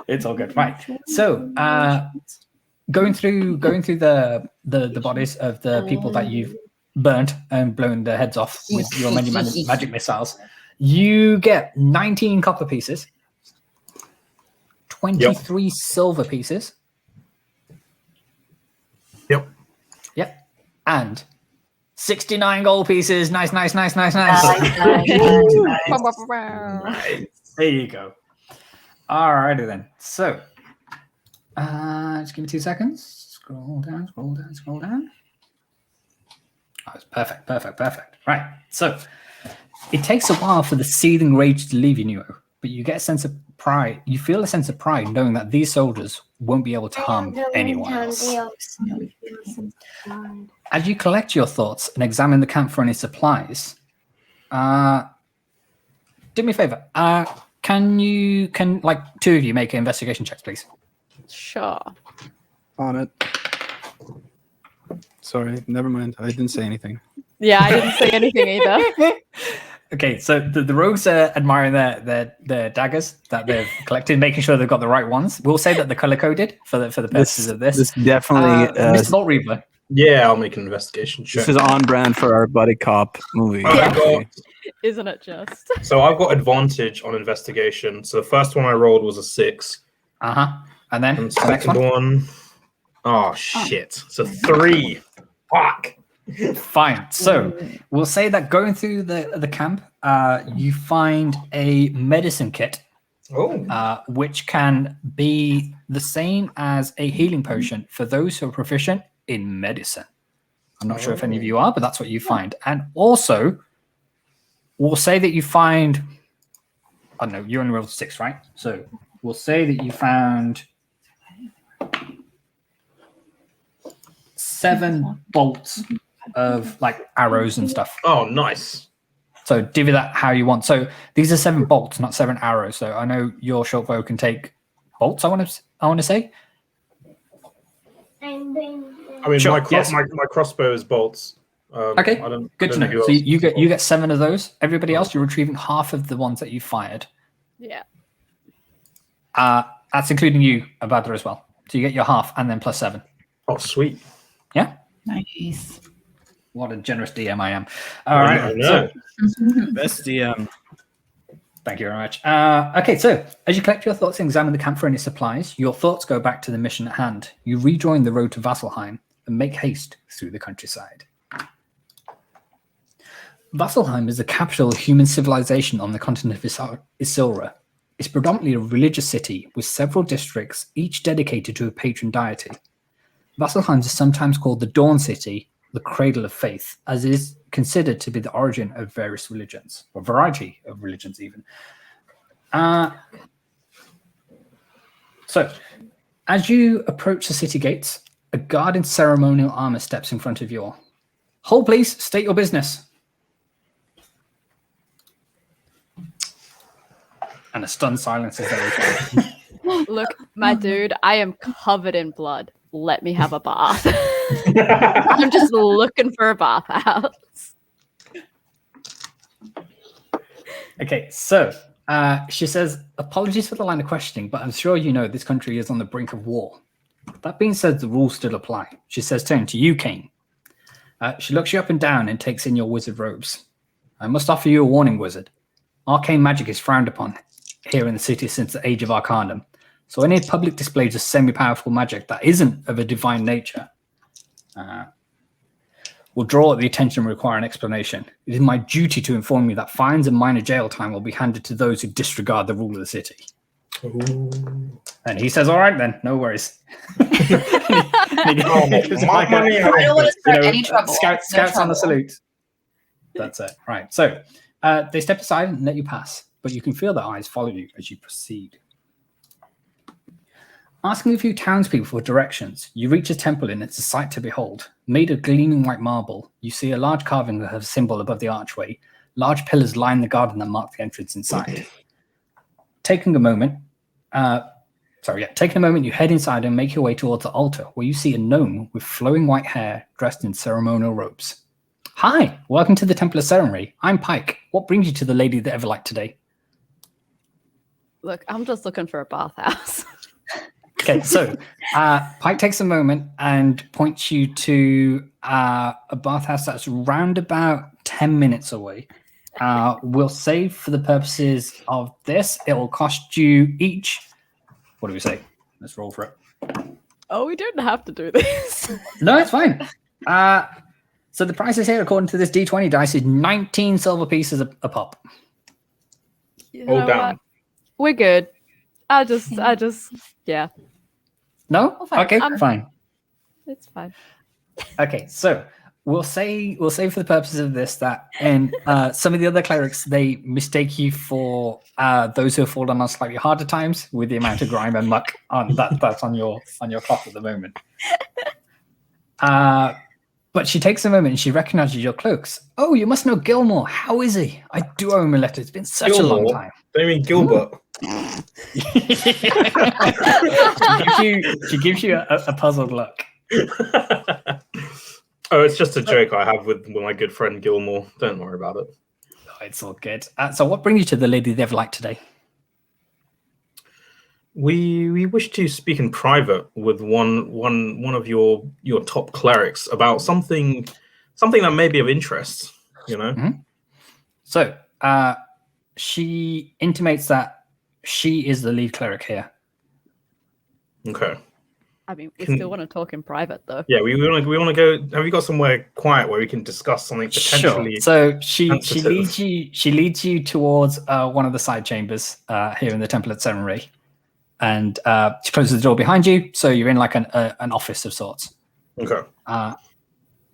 It's all good. Right. So, going through the bodies of the people that you've burnt and blown their heads off with your many magic missiles, you get 19 copper pieces, 23 silver pieces, Yep. and 69 gold pieces. Nice. Nice. There you go. Alrighty then. So, just give me 2 seconds. Scroll down. Oh, it's perfect. Right. So, it takes a while for the seething rage to leave you, Nuo, but you get a sense of pride. You feel a sense of pride knowing that these soldiers won't be able to harm anyone else. As you collect your thoughts and examine the camp for any supplies, do me a favor. Can like two of you make investigation checks, please? Sure. On it. Sorry, never mind. I didn't say anything. Yeah, I didn't say anything either. Okay, so the rogues are admiring their daggers that they've collected, making sure they've got the right ones. We'll say that they're color coded for the purposes of this. This definitely. Mr. Vault Reaver. Yeah, I'll make an investigation check. This is on brand for our buddy cop movie. Yeah. Isn't it just? So I've got advantage on investigation. So the first one I rolled was a 6. And then And the second one. Oh shit. So 3. Fuck. Fine. So we'll say that going through the camp, you find a medicine kit, which can be the same as a healing potion for those who are proficient in medicine. I'm not sure if any of you are, but that's what you find. And also, we'll say that you find, I don't know, you only rolled 6, right? So we'll say that you found 7 bolts of like arrows and stuff. Oh, nice. So divvy that how you want. So these are 7 bolts, not 7 arrows. So I know your short bow can take bolts. I want to say. And then I mean, Sure, my yes. crossbow is bolts. Okay, good to know. So you get 7 of those. Everybody else, you're retrieving half of the ones that you fired. Yeah. That's including you, Abadra, as well. So you get your half and then plus 7. Oh, sweet. Yeah. Nice. What a generous DM I am. All right. I know. Best DM. Thank you very much. Okay, so as you collect your thoughts and examine the camp for any supplies, your thoughts go back to the mission at hand. You rejoin the road to Vasselheim and make haste through the countryside. Vasselheim is the capital of human civilization on the continent of Issylra. It's predominantly a religious city with several districts, each dedicated to a patron deity. Vasselheim is sometimes called the Dawn City, the cradle of faith, as it is considered to be the origin of various religions, or variety of religions even. So, as you approach the city gates, a guard in ceremonial armor steps in front of you all. Hold, please. State your business. And a stunned silence is there. Look, my dude, I am covered in blood. Let me have a bath. I'm just looking for a bathhouse. Okay, so she says, apologies for the line of questioning, but I'm sure you know this country is on the brink of war. That being said, the rules still apply. She says, turn to you, Kane. She looks you up and down and takes in your wizard robes. I must offer you a warning, wizard. Arcane magic is frowned upon here in the city since the age of Arcanum. So any public displays of semi-powerful magic that isn't of a divine nature will draw the attention and require an explanation. It is my duty to inform you that fines and minor jail time will be handed to those who disregard the rule of the city. Ooh. And he says, all right then, no worries. I don't want to start any trouble. Scouts No on the trouble. salute. That's it. Right. So they step aside and let you pass, but you can feel their eyes follow you as you proceed. Asking a few townspeople for directions, you reach a temple and it's a sight to behold. Made of gleaming white marble, you see a large carving that has a symbol above the archway. Large pillars line the garden that mark the entrance inside. Taking a moment, you head inside and make your way towards the altar, where you see a gnome with flowing white hair dressed in ceremonial robes. Hi, welcome to the Temple of Ceremony. I'm Pike. What brings you to the Lady of the Everlight today? Look, I'm just looking for a bathhouse. Okay, so Pike takes a moment and points you to a bathhouse that's round about 10 minutes away. We'll say for the purposes of this, it will cost you each. What do we say? Let's roll for it. Oh, we don't have to do this. No, it's fine. So the prices here, according to this D20 dice, is 19 silver pieces a pop. You Oh, know damn. what? We're good. I just, yeah, No? Oh, fine. Okay, fine. it's fine. Okay, so we'll say for the purposes of this that in some of the other clerics they mistake you for those who have fallen on slightly harder times with the amount of grime and muck that's on your cloth at the moment. But she takes a moment and she recognizes your cloaks. Oh, you must know Gilmore. How is he? I do owe him a letter. It's been such a long Gilmore? time. Don't you mean Gilbert? she gives you a puzzled look. Oh, it's just a joke I have with my good friend Gilmore. Don't worry about it. Oh, it's all good. So what brings you to the Lady of Light today? We wish to speak in private with one of your top clerics about something that may be of interest. You know. Mm-hmm. So she intimates that she is the lead cleric here. Okay. I mean, we still want to talk in private, though. Yeah, we want to go. Have you got somewhere quiet where we can discuss something potentially? Sure. So she sensitive? leads you towards one of the side chambers here in the temple at Serenray, and she closes the door behind you, so you're in like an office of sorts. Okay. And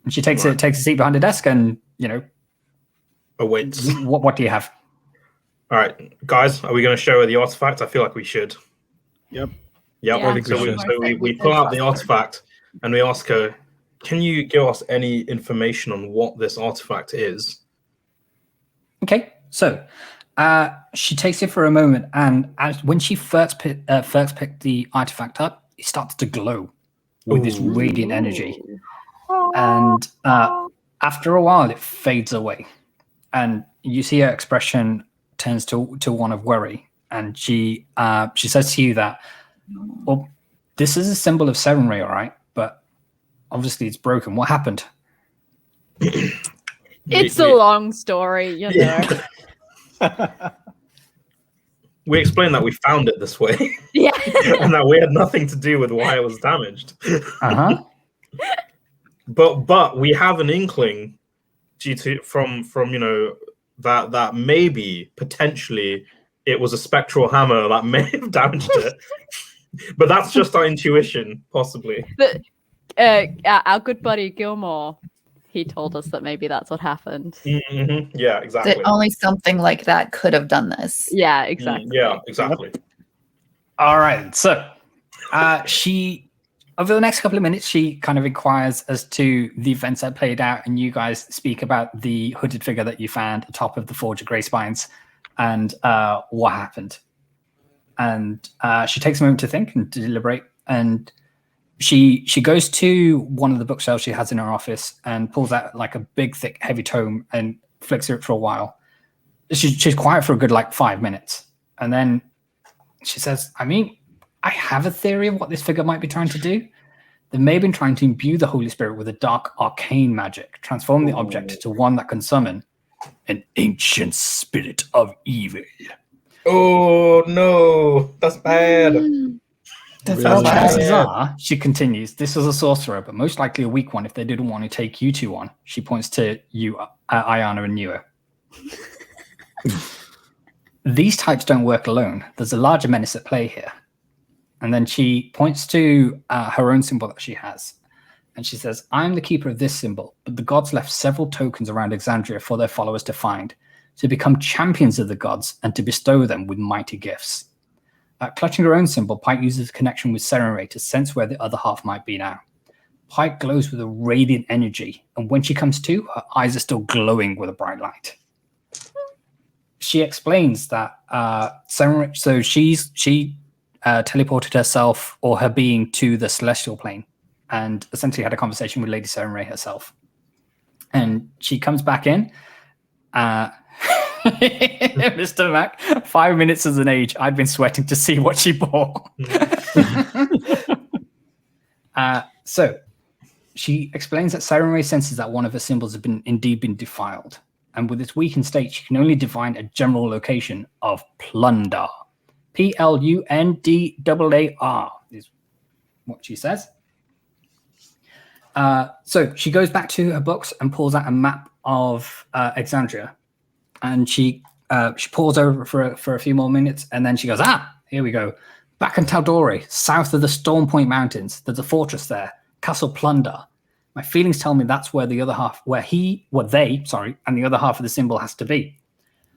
she takes a seat behind a desk, and awaits. What do you have? All right, guys, are we going to show her the artifact? I feel like we should. Yep. Yeah, Yeah, I think so. We pull out the artifact and we ask her, "Can you give us any information on what this artifact is?" Okay, so she takes it for a moment, and when she first picked the artifact up, it starts to glow with this radiant energy, and after a while, it fades away, and you see her expression turns to one of worry, and she says to you that, well, this is a symbol of Serenray, all right, but obviously it's broken. What happened? It's a long story, you know. We explained that we found it this way. Yeah. And that we had nothing to do with why it was damaged. Uh-huh. But we have an inkling due to from that maybe potentially it was a spectral hammer that may have damaged it. But that's just our intuition, possibly. Our good buddy Gilmore, he told us that maybe that's what happened. Mm-hmm. Yeah, exactly. That only something like that could have done this. Yeah, exactly. Yeah, exactly. All right. So she, over the next couple of minutes, she kind of inquires as to the events that played out, and you guys speak about the hooded figure that you found atop of the Forge of Grey Spines and what happened. And she takes a moment to think and to deliberate, and she goes to one of the bookshelves she has in her office and pulls out like a big, thick, heavy tome and flicks through it for a while. She's quiet for a good 5 minutes, and then she says, I mean, I have a theory of what this figure might be trying to do. They may have been trying to imbue the Holy Spirit with a dark arcane magic, transform the object to one that can summon an ancient spirit of evil. Oh no, that's bad. That's As all bad. chances are, she continues, this was a sorcerer, but most likely a weak one if they didn't want to take you two on. She points to you, Ayana and Nuo. These types don't work alone. There's a larger menace at play here. And then she points to her own symbol that she has. And she says, I'm the keeper of this symbol, but the gods left several tokens around Exandria for their followers to find, to become champions of the gods and to bestow them with mighty gifts. Clutching her own symbol, Pike uses a connection with Serenray to sense where the other half might be now. Pike glows with a radiant energy, and when she comes to, her eyes are still glowing with a bright light. She explains that Serenray, so she teleported herself or her being to the celestial plane and essentially had a conversation with Lady Serenray herself. And she comes back in. Mr. Mac, 5 minutes as an age, I'd been sweating to see what she bought. So she explains that Serenray senses that one of her symbols has indeed been defiled, and with its weakened state, she can only divine a general location of plunder. Plunder is what she says. So she goes back to her books and pulls out a map of Alexandria, and she paused over for a few more minutes, and then she goes, here we go. Back in Taldore, south of the Storm Point Mountains, there's a fortress there, Castle Plunder. My feelings tell me that's where the other half, and the other half of the symbol has to be.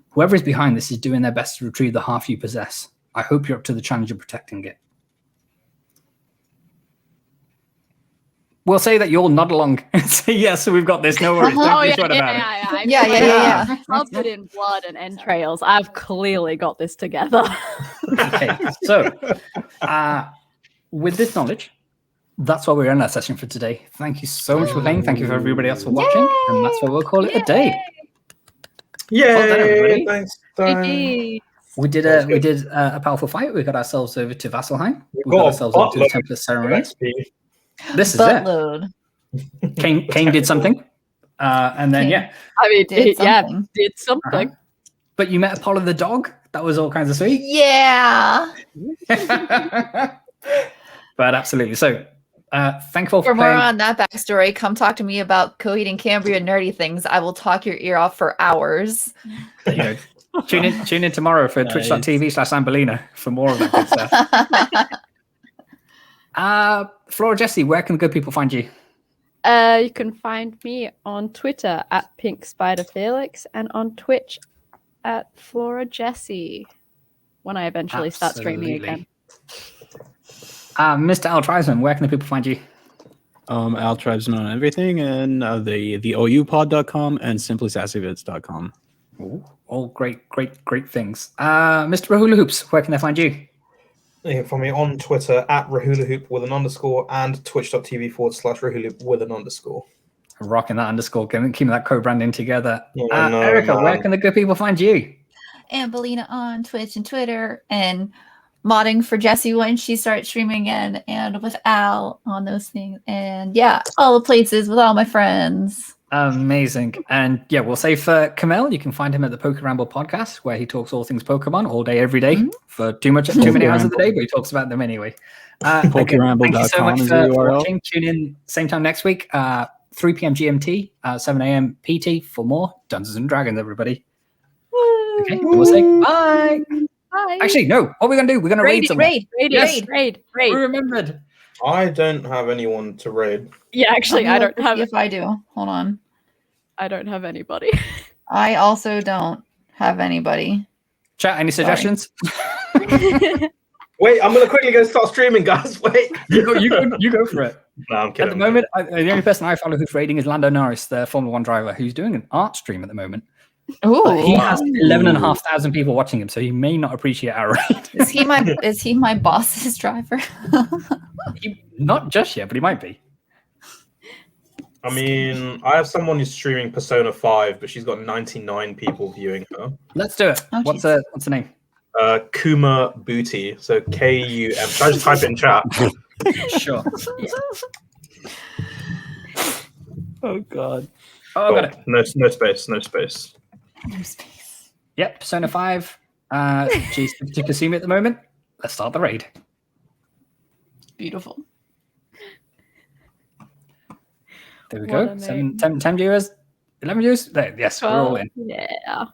Whoever is behind this is doing their best to retrieve the half you possess. I hope you're up to the challenge of protecting it. We'll say that you'll nod along and say, yes, we've got this. No worries. Don't be sweat about it. Yeah. Covered in blood and entrails. I've clearly got this together. Okay, so with this knowledge, that's why we're in our session for today. Thank you so much for playing. Thank you for everybody else for watching. And that's why we'll call it a day. Yay! Well done, everybody. Thanks. GG. We did a powerful fight. We got ourselves over to Vasselheim. We got ourselves over to the Temple of Ceremonies. This is Buttload. it. Kane did something. And then, I mean, Did something. did something. But you met Apollo the dog. That was all kinds of sweet. Yeah. But absolutely. So, thank you all For for more playing. on that backstory, come talk to me about Coheed and Cambria nerdy things. I will talk your ear off for hours. You know, tune in tomorrow for twitch.tv/Amberlina for more of that good stuff. Flora Jessie, where can good people find you? You can find me on Twitter at PinkSpiderFelix and on Twitch at Flora Jessie when I eventually start streaming again. Mr. Al Tribesman, where can the people find you? Al Tribesman on everything, and the oupod.com and simplysassyvids.com. Ooh, all great things. Mr. Rahula Hoops, where can they find you? You can find me on Twitter at rahulahoop with an underscore and twitch.tv/rahulahoop with an underscore. Rocking that underscore, keeping that co-branding together. Yeah, no, Erica, man. where can the good people find you? Amberlina on Twitch and Twitter, and modding for Jessie when she starts streaming again, and with Al on those things. And yeah, all the places with all my friends. Amazing. And yeah, we'll say for Kamel, you can find him at the Poke Ramble podcast, where he talks all things Pokemon all day, every day, for too many hours of the day, but he talks about them anyway. PokeRamble.com thank you so much is for the URL. watching. Tune in same time next week, 3 p.m. GMT, 7 a.m. PT for more Dungeons and Dragons, everybody. Okay, we'll say bye. Bye. Actually, no. What are we going to do? We're going to raid someone. Raid. We remembered. I don't have anyone to raid. Yeah, actually, I don't have. If I do, hold on. I don't have anybody. I also don't have anybody. Chat, any suggestions? Wait, I'm gonna quickly go start streaming, guys. Wait. You go for it. No, I'm kidding. At the moment, the only person I follow who's raiding is Lando Norris, the Formula One driver, who's doing an art stream at the moment. Oh, He has 11,500 people watching him, so he may not appreciate our raid. is he my boss's driver? Not just yet, but he might be. I mean, I have someone who's streaming Persona 5, but she's got 99 people viewing her. Let's do it. Oh, What's the name? Kuma Booty. So KUM. Should I just type it in chat? Sure. Oh god. Oh, I got it. No space. No space. Yep, Persona 5. She's to consume at the moment. Let's start the raid. Beautiful. There we What go. 10 viewers. 11 viewers. There, yes, we're all in. Yeah.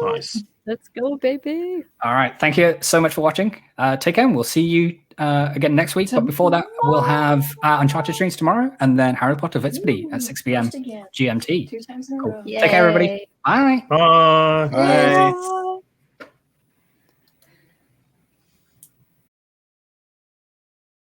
Nice. Let's go, baby. All right. Thank you so much for watching. Take care. We'll see you again next week. But before that, we'll have Uncharted streams tomorrow and then Harry Potter Vitsby at 6 p.m. GMT. 2 times in a Cool. row. Take care, everybody. Bye. Bye. Bye.